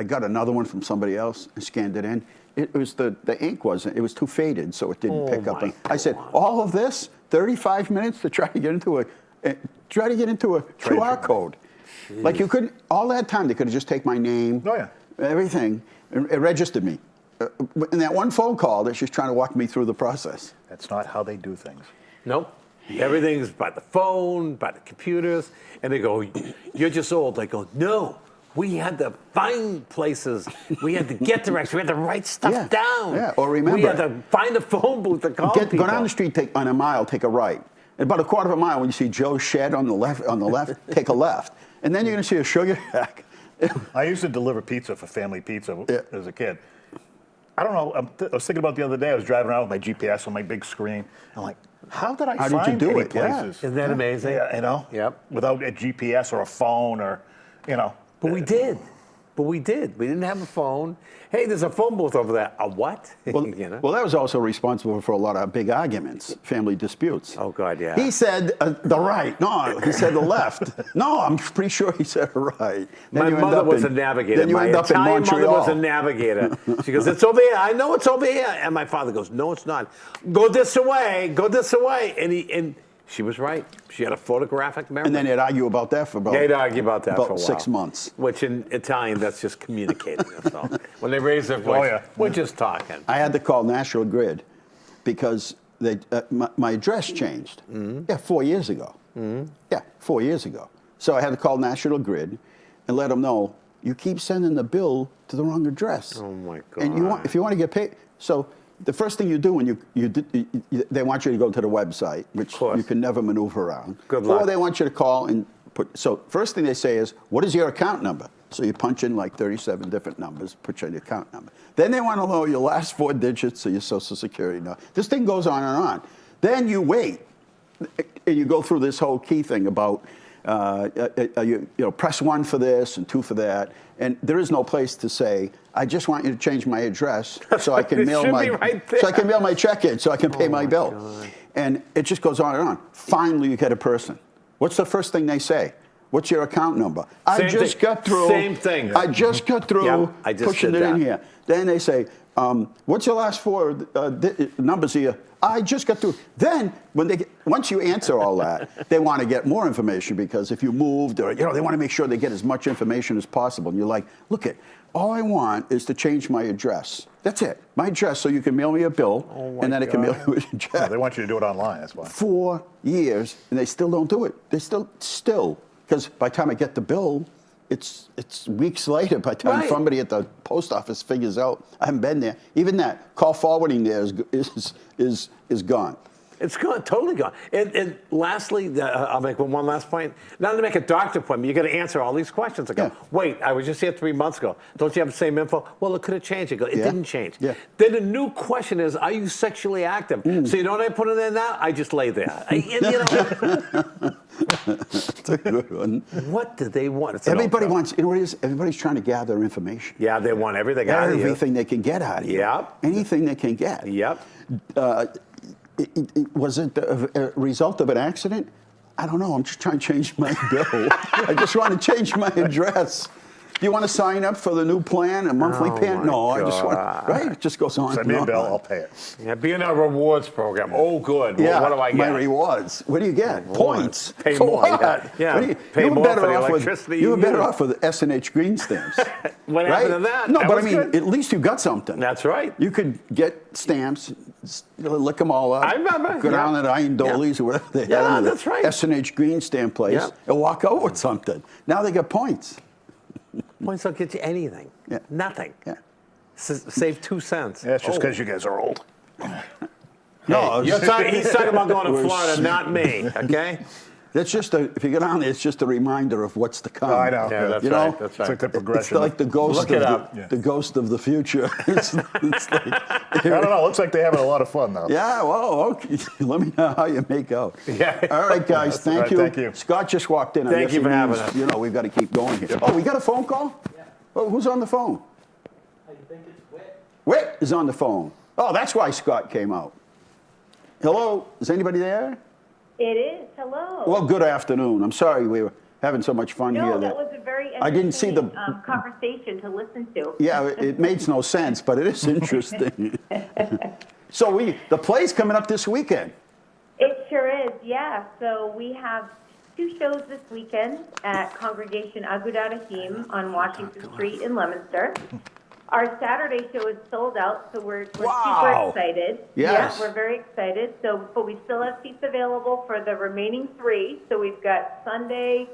got another one from somebody else and scanned it in. It was the ink it was too faded, so it didn't pick up. I said, all of this, 35 minutes to try to get into a QR code. Jeez. Like you couldn't, all that time they could have just taken my name, everything, and it registered me. In that one phone call that she's trying to walk me through the process. That's not how they do things. Nope. Everything's by the phone, by the computers, and they go, you're just old. I go, no. We had to find places. We had to get directions. We had to write stuff down. Yeah, or remember. We had to find a phone booth to call people. Go down the street, on a mile, take a right. And about a quarter of a mile, when you see Joe's shed on the left, take a left. And then you're going to see a sugar shack. I used to deliver pizza for Family Pizza as a kid. I don't know. I was thinking about the other day. I was driving around with my GPS on my big screen. I'm like, how did I find did you do any it? Yeah. places? Isn't that amazing? Yeah, Yep. Without a GPS or a phone or. But we did. But we did. We didn't have a phone. Hey, there's a phone booth over there. A what? Well, well, that was also responsible for a lot of big arguments, family disputes. Oh, God, yeah. He said the right. No, he said the left. No, I'm pretty sure he said right. My mother was a navigator. Then you My end up in Italian mother Montreal. was a navigator. She goes, it's over here. I know it's over here. And my father goes, no, it's not. Go this way. Go this way. And she was right. She had a photographic memory. And then they'd argue about that for about, They'd argue about that for a while. 6 months. Which in Italian, that's just communicating. That's all. When they raise their voice, yeah. we're just talking. I had to call National Grid because my address changed. Yeah, 4 years ago. Yeah, 4 years ago. So I had to call National Grid and let them know, you keep sending the bill to the wrong address. Oh, my God. And if you want to get paid, so the first thing you do when they want you to go to the website, which you can never maneuver around. Good luck. Or they want you to call and so first thing they say is, what is your account number? So you punch in like 37 different numbers, put your account number. Then they want to know your last 4 digits of your social security number. This thing goes on and on. Then you wait, and you go through this whole key thing about, you press 1 for this and 2 for that. And there is no place to say, I just want you to change my address so I can mail my check in, so I can pay my bill. God. And it just goes on and on. Finally, you get a person. What's the first thing they say? What's your account number? I just got through. Same thing. I just got through pushing it in here. Then they say, what's your last 4 numbers here? I just got through. Then, once you answer all that, they want to get more information because if you moved, or they want to make sure they get as much information as possible. And you're like, look all I want is to change my address. That's it, my address, so you can mail me a bill, and then I can mail you a check. Yeah, they want you to do it online. That's why. 4 years, and they still don't do it. They still, because by the time I get the bill, it's weeks later. By the time somebody at the post office figures out I haven't been there, even that call forwarding there is gone. It's gone, totally gone. And lastly, I'll make one last point. Now to make a doctor appointment, you got to answer all these questions. I go, wait, I was just here 3 months ago. Don't you have the same info? Well, it could have changed. I go, it didn't change. Yeah. Then the new question is, are you sexually active? So you know what I put in there now? I just lay there. That's a good one. What do they want? Everybody wants, what it is? Everybody's trying to gather information. Yeah, they want everything out of you. Everything they can get out of you. Yep. Anything they can get. Yep. Was it a result of an accident? I don't know. I'm just trying to change my bill. I just want to change my address. Do you want to sign up for the new plan, a monthly plan? No, I just want, right? It just goes on. Send me a bill, I'll pay it. Yeah, be in our rewards program. Oh, good. Yeah, what do I get? My rewards. What do you get? Points. Pay for more. What? Yeah, pay more for the electricity. You were better off with S&H green stamps. What happened to that? No, that but I mean, good. at least you got something. That's right. You could get stamps, lick them all up. I remember. Go down at Iron Dolly's or whatever they had. Yeah, that's right. S&H green stamp place and walk out with something. Now they get points. Points don't get you anything. Yeah. Nothing. Yeah. Save 2 cents. Yeah, it's just because you guys are old. No, he's talking about going to Florida, not me. Okay. That's just if you get on there, it's just a reminder of what's to come. Oh, I know. Yeah, that's you right. know? That's right. It's like the progression. It's like the ghost Look the ghost of the future. it's like, I don't know. Looks like they're having a lot of fun, though. yeah, well, okay. Let me know how you make out. Yeah. All right, guys. Thank you. Thank you. Scott just walked in. Thank you for having us. We've got to keep going here. Oh, we got a phone call? Yeah. Oh, who's on the phone? I think it's Whit. Whit is on the phone. Oh, that's why Scott came out. Hello? Is anybody there? It is. Hello. Well, good afternoon. I'm sorry we were having so much fun here. No, that was a very I didn't see the conversation to listen to. Yeah, it makes no sense, but it is interesting. So the play's coming up this weekend. It sure is, yeah. So we have 2 shows this weekend at Congregation Agudat Ahim on Washington Street in Leominster. Our Saturday show is sold out, so we're super excited. Yes. Yeah, we're very excited. So, but we still have seats available for the remaining 3. So we've got Sunday,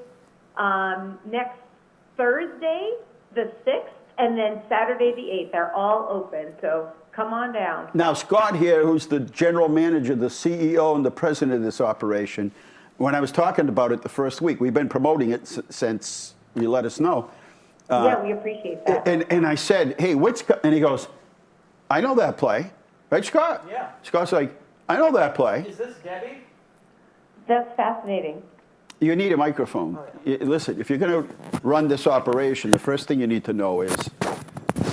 next Thursday, the 6th, and then Saturday, the 8th. They're all open. So come on down. Now, Scott here, who's the general manager, the CEO, and the president of this operation, when I was talking about it the first week, we've been promoting it since you let us know. Yeah, we appreciate that. And I said, hey, and he goes, I know that play. Right, Scott? Yeah. Scott's like, I know that play. Is this Debbie? That's fascinating. You need a microphone. Listen, if you're going to run this operation, the first thing you need to know is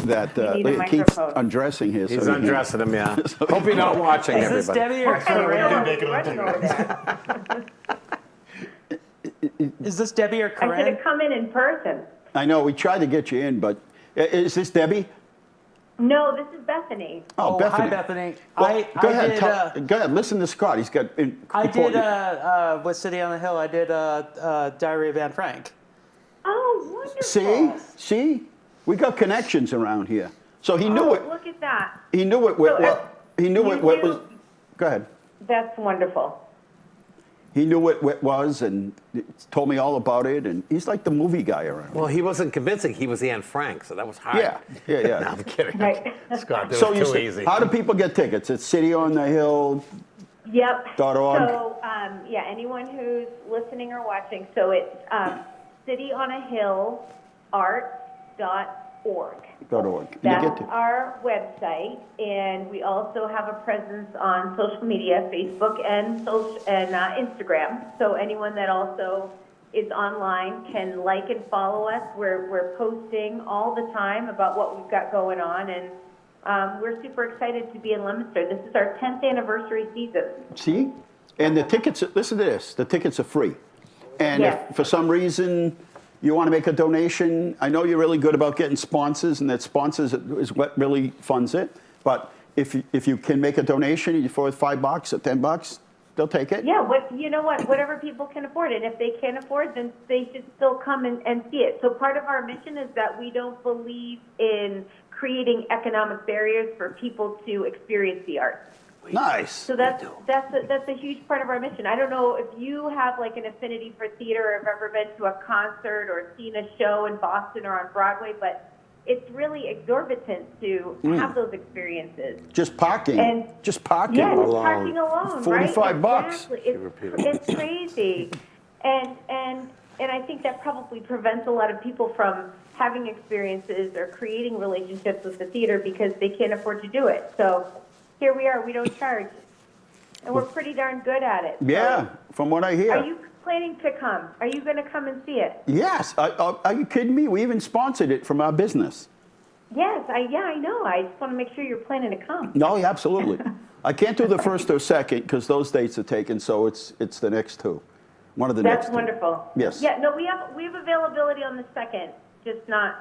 that You need a Keith's microphone. undressing here. He's so undressing him, yeah. Hope you're not watching, Is this everybody. Debbie or Corinne? Naked on Running over there. Is this Debbie or I should Corinne? have come in person. I know, we tried to get you in, but is this Debbie? No, this is Bethany. Oh, Bethany. hi, Bethany. Well, go ahead, did, go ahead. Listen to Scott. He's got I did important- with City on the Hill. I did Diary of Anne Frank. Oh, wonderful. See, we got connections around here. So he knew it. Look at that. He knew it. He knew you it. What knew- was? Go ahead. That's wonderful. He knew what it was and told me all about it. And he's like the movie guy around. Well, he wasn't convincing. He was Anne Frank, so that was hard. Yeah. No, I'm kidding. Right. Scott, that So was you too say, easy. how do people get tickets? It's cityonthehill.org. Yep. So, yeah, anyone who's listening or watching, so it's cityonahillart.org. .org. You That's get to. our website, and we also have a presence on social media, Facebook and Instagram. So anyone that also is online can like and follow us. We're posting all the time about what we've got going on, and we're super excited to be in Leominster. This is our 10th anniversary season. See? And the tickets, listen to this, the tickets are free. And Yes. if for some reason you want to make a donation, I know you're really good about getting sponsors, and that sponsors is what really funds it. But if you can make a donation for $5 or $10, they'll take it. Yeah, whatever people can afford. And if they can't afford, then they should still come and see it. So part of our mission is that we don't believe in creating economic barriers for people to experience the arts. Nice. So that's a huge part of our mission. I don't know if you have like an affinity for theater or have ever been to a concert or seen a show in Boston or on Broadway, but it's really exorbitant to have those experiences. Just parking. And- just parking. Yeah, just alone. parking alone, right? $45. Exactly. It's crazy, and I think that probably prevents a lot of people from having experiences or creating relationships with the theater because they can't afford to do it. So here we are. We don't charge, and we're pretty darn good at it. So Yeah, from what I hear. Are you planning to come? Are you going to come and see it? Yes. Are you kidding me? We even sponsored it from our business. Yes. I know. I just want to make sure you're planning to come. No, yeah, absolutely. I can't do the first or second because those dates are taken, so it's the next two. One of the next That's two. wonderful. Yes. Yeah. No, we have availability on the 2nd, just not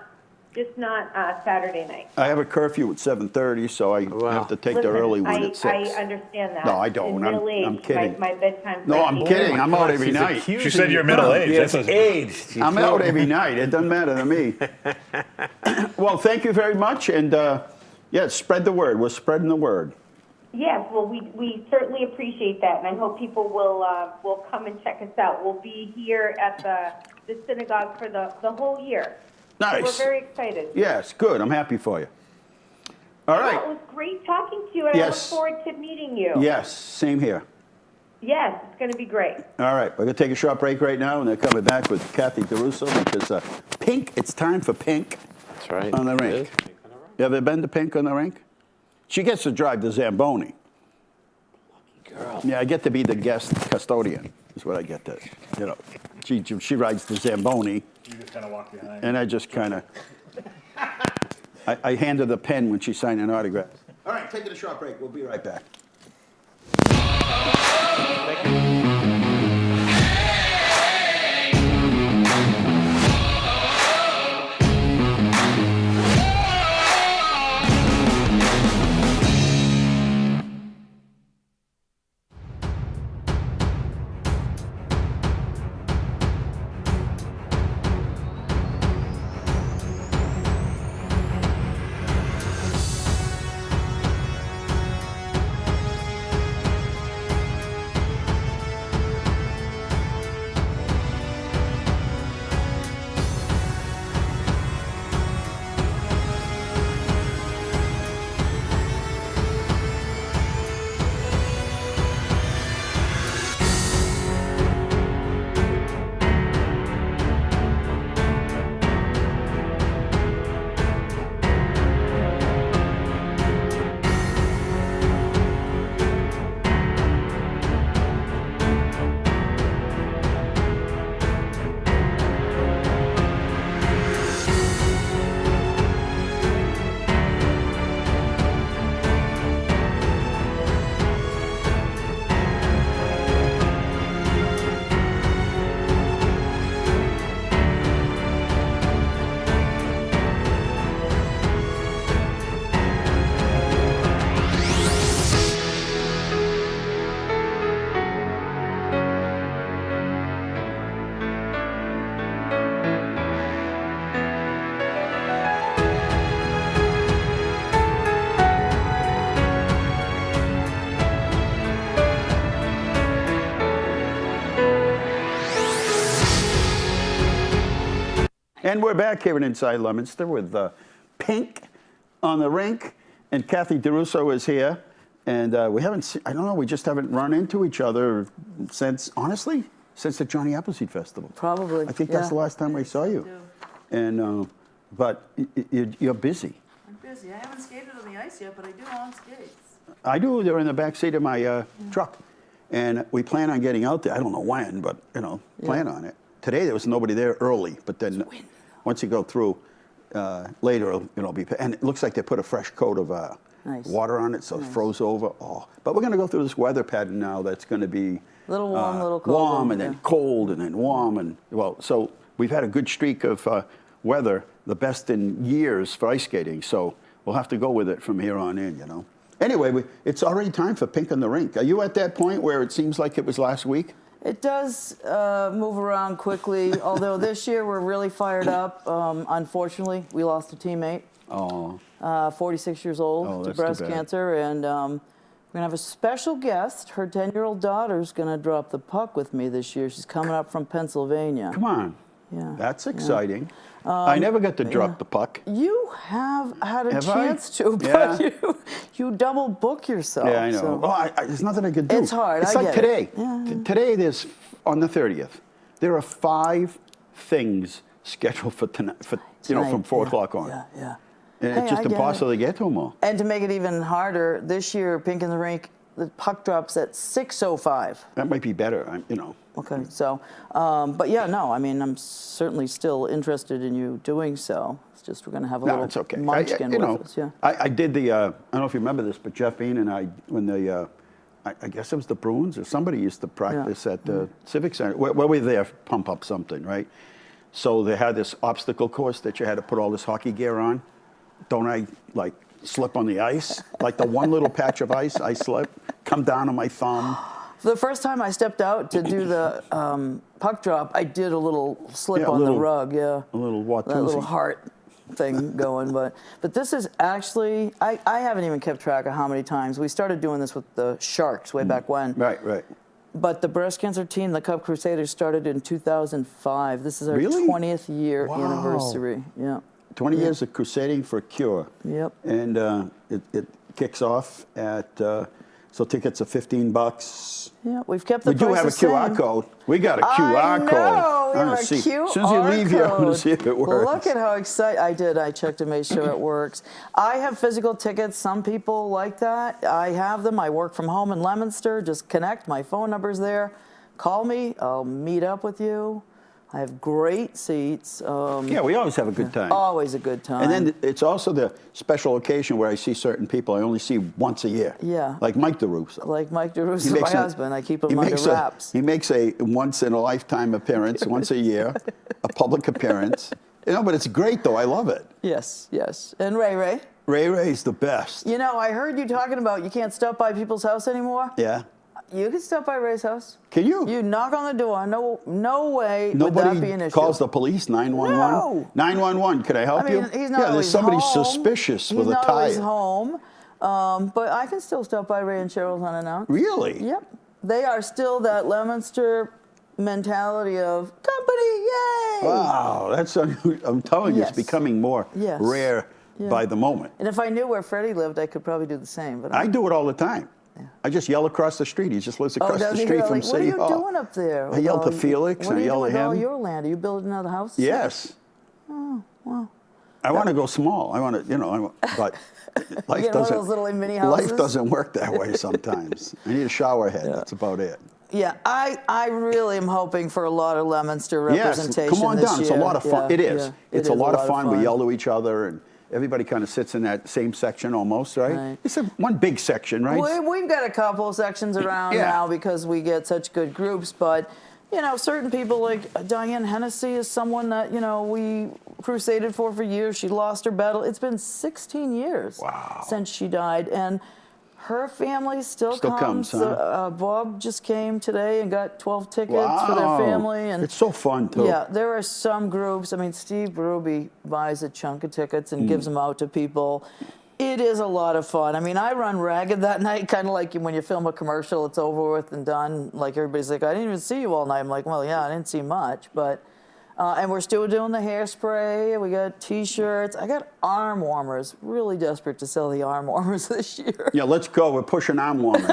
Saturday night. I have a curfew at 7:30, so I have to take the Listen, early one I at 6. understand that. No, I don't. In middle I'm age, kidding. My bedtime's No, like I'm 8. kidding. I'm out every She's night. accusing She said you. you're middle aged. Yes, That doesn't- aged. I'm out every night. It doesn't matter to me. Well, thank you very much, and spread the word. We're spreading the word. Yes, well, we certainly appreciate that, and I hope people will come and check us out. We'll be here at the synagogue for the whole year. Nice. We're very excited. Yes, good. I'm happy for you. All Well, right. it was great talking to you, and Yes. I look forward to meeting you. Yes, same here. Yes, it's going to be great. All right, we're going to take a short break right now, and then coming back with Kathy DiRusso because Pink, it's time for Pink That's right. on the It rink. is. You ever been to Pink on the rink? She gets to drive the Zamboni. Girl. Yeah, I get to be the guest custodian, is what I get to, She rides the Zamboni, You just kind of walk behind. and I just kind of, I hand her the pen when she's signing autographs. All right, taking a short break. We'll be right back. And we're back here in Inside Leominster with Pink on the rink, and Kathy DiRusso is here. And we haven't seen, I don't know, we just haven't run into each other since, honestly, since the Johnny Appleseed Festival. Probably. I think that's the last time I saw you. And, but you're busy. I'm busy. I haven't skated on the ice yet, but I do own skates. I do. They're in the back seat of my truck. And we plan on getting out there. I don't know when, but, plan on it. Today there was nobody there early, but then once you go through later, it'll be. And it looks like they put a fresh coat of water on it, so it froze over. Oh, but we're going to go through this weather pattern now that's going to be A little warm, a little cold. warm, and then cold, and then warm, and so we've had a good streak of weather, the best in years for ice skating. So we'll have to go with it from here on in. Anyway, it's already time for Pink on the Rink. Are you at that point where it seems like it was last week? It does move around quickly, although this year we're really fired up. Unfortunately, we lost a teammate, 46 years old, to breast cancer, and we're going to have a special guest. Her 10-year-old daughter's going to drop the puck with me this year. She's coming up from Pennsylvania. Come on. Yeah. That's exciting. I never got to drop the puck. You have had a Have chance I? to, but you double book yourself. Yeah, I know. So. There's nothing I could do. It's hard. It's I like get today. it. Yeah. Today, there's on the 30th. There are 5 things scheduled for tonight. From 4 o'clock on. Yeah. And it's just impossible to get to them all. And to make it even harder, this year, Pink in the Rink, the puck drops at 6:05. That might be better. Okay, so, but yeah, no, I mean, I'm certainly still interested in you doing so. It's just we're going to have a No, little it's okay. munchkin with us. Yeah. I did the. I don't know if you remember this, but Jeff Bean and I, when the, I guess it was the Bruins or somebody used to practice at the Civic Center. Where we were there, pump up something, right? So they had this obstacle course that you had to put all this hockey gear on. Don't I slip on the ice? Like the one little patch of ice, I slip, come down on my thumb. The first time I stepped out to do the puck drop, I did a little slip on the rug, a little that little heart thing going. But this is actually, I haven't even kept track of how many times. We started doing this with the Sharks way back when. Right. But the breast cancer team, the Cub Crusaders, started in 2005. This is our Really? 20th year anniversary. Yeah. 20 years of crusading for a cure. Yep. And it kicks off at, so tickets are $15. Yeah, we've kept the We do price have a the same. QR code. We got a QR code. I know, we have a see. QR As soon as you leave here, I'm going to see if it works. Look at how excited I did. I checked to make sure it works. I have physical tickets. Some people like that. I have them. I work from home in Leominster. Just connect. My phone number's there. Call me. I'll meet up with you. I have great seats. Yeah, we always have a good time. Always a good time. And then it's also the special occasion where I see certain people I only see once a year. Yeah. Like Mike DiRusso. Like Mike DiRusso, my husband. I keep him under wraps. He makes a once-in-a-lifetime appearance, once a year, a public appearance. But it's great, though. I love it. Yes. And Ray? Ray's the best. I heard you talking about you can't stop by people's house anymore. Yeah. You can stop by Ray's house. Can you? You knock on the door. No way would that be an issue. Nobody calls the police, 911? No. 911, can I help you? He's not there's always somebody home. suspicious He's with a not tie. always home. But I can still stop by Ray and Cheryl's unannounced. Really? Yep. They are still that Leominster mentality of company, yay! Wow, I'm telling you, it's becoming more rare by the moment. And if I knew where Freddie lived, I could probably do the same. But I do it all the time. I just yell across the street. He just lives across the does he street really? from City Hall. What are you doing up there? I yell to Felix and I yell at him. What are you doing with all your land? Are you building another house? Yes. Oh, wow. I want to go small. I want to, but life Those little mini life houses? doesn't work that way sometimes. I need a shower head. That's about it. Yeah, I really am hoping for a lot of Leominster representation Yes, come on this down. year. It's a lot of fun. Yeah, It is. yeah. It's a lot of fun. We yell to each other, and everybody kind of sits in that same section almost, right? It's one big section, right? We've got a couple of sections around now because we get such good groups, but certain people like Diane Hennessy is someone that, we crusaded for years. She lost her battle. It's been 16 years since she died, and her family still comes. Huh? Bob just came today and got 12 tickets for their family. And it's so fun, too. Yeah, there are some groups. I mean, Steve Berube buys a chunk of tickets and gives them out to people. It is a lot of fun. I mean, I run ragged that night, kind of like when you film a commercial, it's over with and done. Like everybody's like, I didn't even see you all night. I'm like, well, yeah, I didn't see much, but And we're still doing the hairspray. We got T-shirts. I got arm warmers. Really desperate to sell the arm warmers this year. Yeah, let's go. We're pushing arm warmers.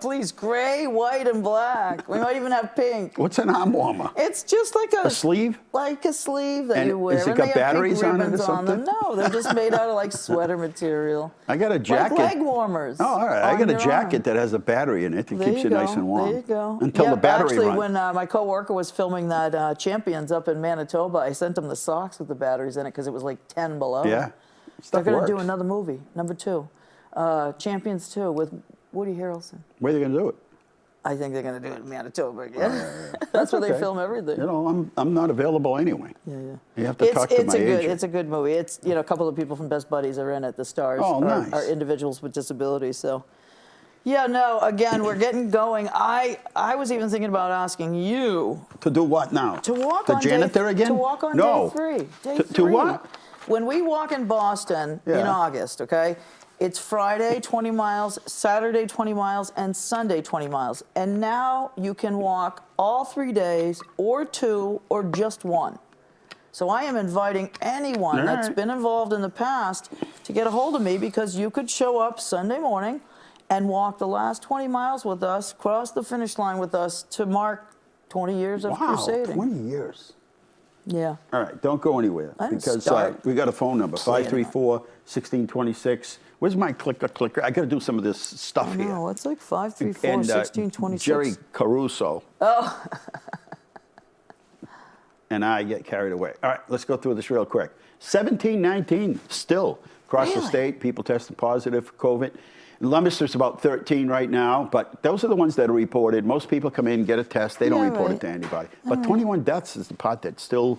Please, gray, white, and black. We might even have pink. What's an arm warmer? It's just like A sleeve? like a sleeve that And you wear. has it and got they have pink batteries on it or ribbons on them. something? No, they're just made out of like sweater material. I got a jacket. Like leg warmers. Oh, all right. I on got a your jacket arm. that has a battery in it that There keeps you go. nice and warm. There you go. Until the Yep, battery actually, runs. when my coworker was filming that Champions up in Manitoba, I sent him the socks with the batteries in it because it was like 10 below. Yeah. They're Stuff going works. to do another movie, number 2, Champions 2 with Woody Harrelson. Where are they going to do it? I think they're going to do it in Manitoba again. That's where they okay. film everything. You know, I'm not available anyway. Yeah. You have to talk to my agent. It's a good movie. It's a couple of people from Best Buddies are in it. The stars Oh, nice. are individuals with disabilities. So, yeah, no. Again, we're getting going. I was even thinking about asking you To do what now? to walk the on janitor day, again? To walk on no. day 3. Day To 3. what? When we walk in Boston in Yeah. August, okay? It's Friday 20 miles, Saturday 20 miles, and Sunday 20 miles. And now you can walk all 3 days, or 2, or just 1. So I am inviting anyone All that's right. been involved in the past to get a hold of me, because you could show up Sunday morning and walk the last 20 miles with us, cross the finish line with us to mark 20 years of Wow, crusading. 20 years. Yeah. All right, don't go anywhere. I didn't Because start we got a phone number, planning 534-1626. Where's my clicker? I got to do some of this stuff here. No, it's like 534 And 1626. Jerry Caruso. Oh. And I get carried away. All right, let's go through this real quick. 1719, still across the Really? state, people tested positive for COVID. In Leominster's about 13 right now, but those are the ones that are reported. Most people come in, get a test, they don't Yeah, report right. it to anybody. But 21 deaths is the part that still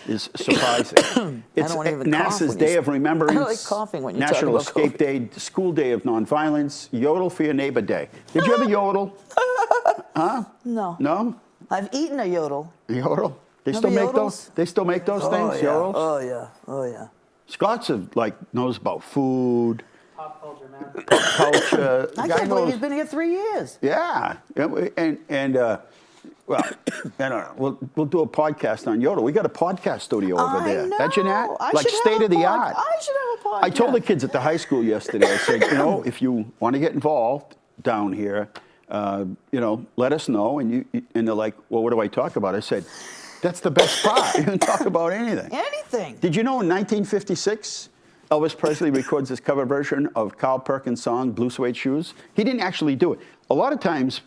is surprising. It's don't wanna even cough NASA's when you Day s- of Remembrance, I like coughing when you talk National about Escape COVID. Day, School Day of Nonviolence, Yodel for Your Neighbor Day. Did you ever yodel? No. No? I've eaten a yodel. Yodel? They Remember still make yodels? those? They still make those things? Yodels? Oh, yeah. Oh, yeah. Scott's knows about food, Pop culture, man. culture. I Guy can't believe knows- he's been here 3 years. Yeah, and well, I don't know. We'll do a podcast on Yodel. We got a podcast studio over I there. know. Imagine that, I like should have state a of the pod- art. I should have a podcast. I told the kids at the high school yesterday. I said, if you want to get involved down here, let us know. And they're like, well, what do I talk about? I said, that's the best part. You can talk about anything. Anything. Did you know in 1956, Elvis Presley records his cover version of Carl Perkins' song, Blue Suede Shoes? He didn't actually do it. A lot of times,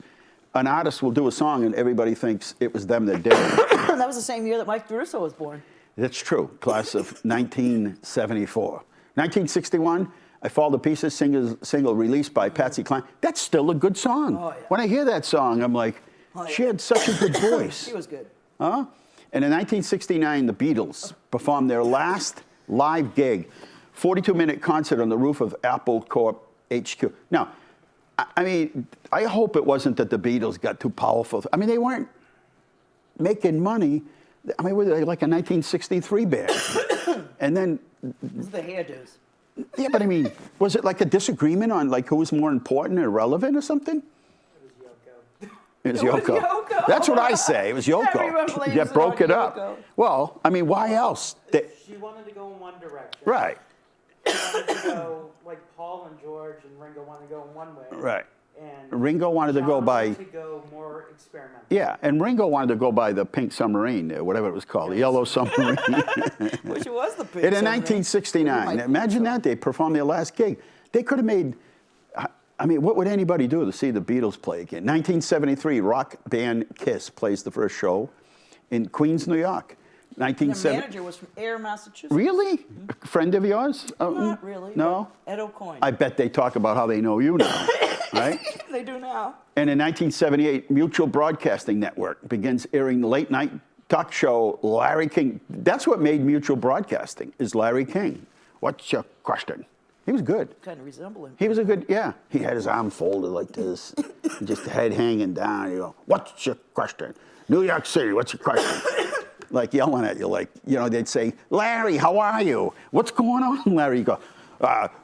an artist will do a song and everybody thinks it was them that did it. That was the same year that Mike DiRusso was born. That's true. Class of 1974. 1961, I Fall to Pieces, single released by Patsy Cline. That's still a good song. Oh, yeah. When I hear that song, I'm like, she had such a good voice. He was good. Huh? And in 1969, the Beatles performed their last live gig, 42-minute concert on the roof of Apple Corp HQ. Now, I mean, I hope it wasn't that the Beatles got too powerful. I mean, they weren't making money. I mean, were they like a 1963 band? And then, This is the hairdos. yeah, but I mean, was it like a disagreement on like who was more important or relevant or something? It was Yoko. Yoko. That's what I say. It was Yoko. Everyone blames That it broke on it up. Yoko. Well, I mean, why else? She wanted to go in one direction. Right, She wanted to go like Paul and George and Ringo wanted to go in one way. right. And Ringo wanted to go John by, wanted to go more experimental. yeah, and Ringo wanted to go by the Pink Submarine, whatever it was called, the Yellow Submarine. Which was the And in 1969, imagine that, they performed their last gig. They could have made, I mean, what would anybody do to see the Beatles play again? 1973, rock band Kiss plays the first show in Queens, New York. The 1970. manager was from Air, Massachusetts. Really? A friend of yours? Not really. No? but Ed O'Coin. I bet they talk about how they know you now, right? They do now. And in 1978, Mutual Broadcasting Network begins airing the late night talk show Larry King. That's what made Mutual Broadcasting, is Larry King. What's your question? He was good. Kind of resemble him. He was a good, yeah. He had his arm folded like this, just head hanging down. You go, what's your question? New York City, what's your question? Like yelling at you, like, they'd say, Larry, how are you? What's going on, Larry? You go,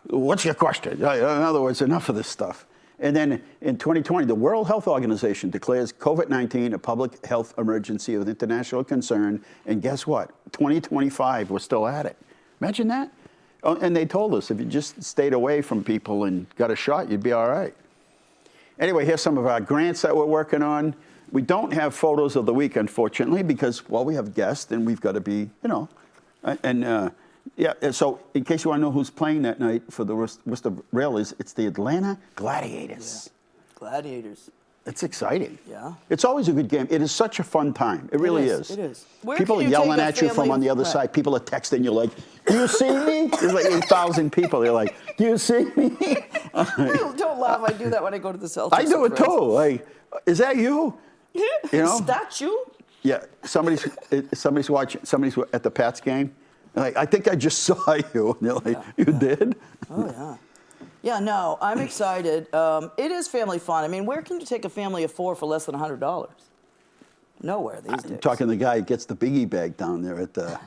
what's your question? In other words, enough of this stuff. And then in 2020, the World Health Organization declares COVID-19 a public health emergency of international concern. And guess what? 2025, we're still at it. Imagine that. Oh, and they told us if you just stayed away from people and got a shot, you'd be all right. Anyway, here's some of our grants that we're working on. We don't have photos of the week, unfortunately, because, well, we have guests and we've got to be, yeah, so in case you want to know who's playing that night for the Worcester Railers, it's the Atlanta Gladiators. Yeah. Gladiators. It's exciting. Yeah. It's always a good game. It is such a fun time. It really is. It is. People are yelling at you from on the other side. People are texting you like, do you see me? There's like 8,000 people. They're like, do you see me? Don't laugh. I do that when I go to the Celtics. I do it too. Like, is that you? You know? Is that you? Yeah. Somebody's watching. Somebody's at the Pats game. Like, I think I just saw you. And they're like, you did? Oh, yeah. Yeah, no, I'm excited. It is family fun. I mean, where can you take a family of 4 for less than $100? Nowhere these days. I'm talking to the guy who gets the biggie bag down there at the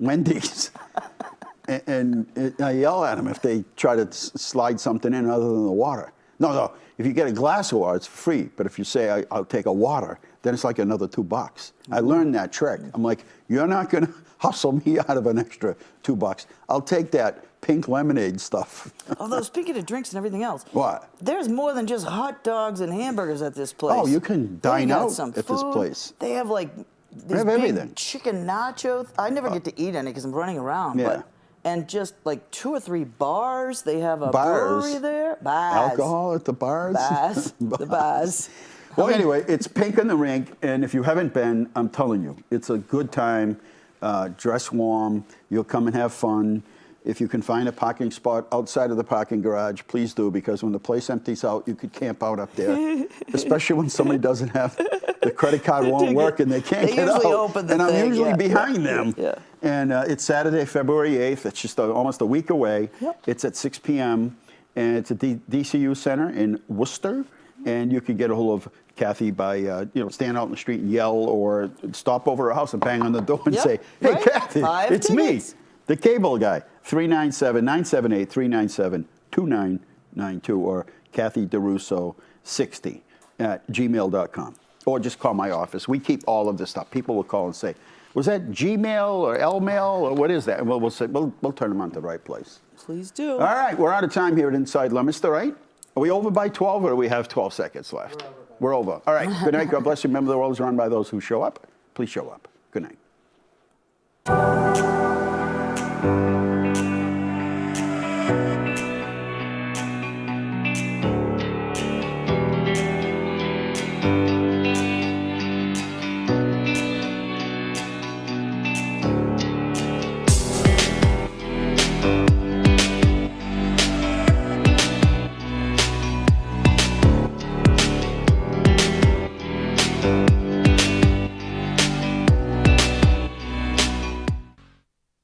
Wendy's. And I yell at them if they try to slide something in other than the water. No. If you get a glass of water, it's free. But if you say, I'll take a water, then it's like another $2. I learned that trick. I'm like, you're not going to hustle me out of an extra $2. I'll take that pink lemonade stuff. Although, speaking of drinks and everything else. What? There's more than just hot dogs and hamburgers at this place. Oh, you can dine out at this place. They have like these big everything. Chicken nachos. I never get to eat any because I'm running around. Yeah. But, and just like 2 or 3 bars. They have a brewery there. Bars. Alcohol at the bars? Bars. The bars. Well, anyway, it's Pink in the Rink, and if you haven't been, I'm telling you, it's a good time. Dress warm. You'll come and have fun. If you can find a parking spot outside of the parking garage, please do, because when the place empties out, you could camp out up there, especially when somebody doesn't have the credit card won't work and they can't get out. Open the and I'm thing, usually behind them. Yeah. And it's Saturday, February 8th. It's just almost a week away. Yep. It's at 6 p.m. and it's at the DCU Center in Worcester. And you can get a hold of Kathy by, stand out in the street and yell, or stop over her house and bang on the door and say, hey, right. Kathy, it's me, the cable guy. 397-978-397-2992, or Kathy DiRusso 60 at gmail.com. Or just call my office. We keep all of this stuff. People will call and say, was that Gmail or L-mail or what is that? And we'll turn them on to the right place. Please do. All right, we're out of time here at Inside Leominster, right? Are we over by 12 or do we have 12 seconds left? We're over. All right, good night. God bless you. Remember, the world is run by those who show up. Please show up. Good night.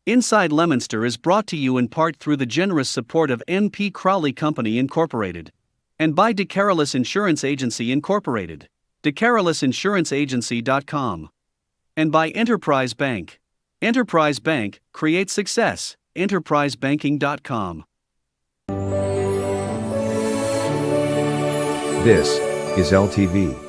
Inside Leominster is brought to you in part through the generous support of N.P. Crowley Company Incorporated and by DeCarolis Insurance Agency Incorporated, DeCarolisInsuranceAgency.com, and by Enterprise Bank. Enterprise Bank creates success. EnterpriseBanking.com. This is LTV.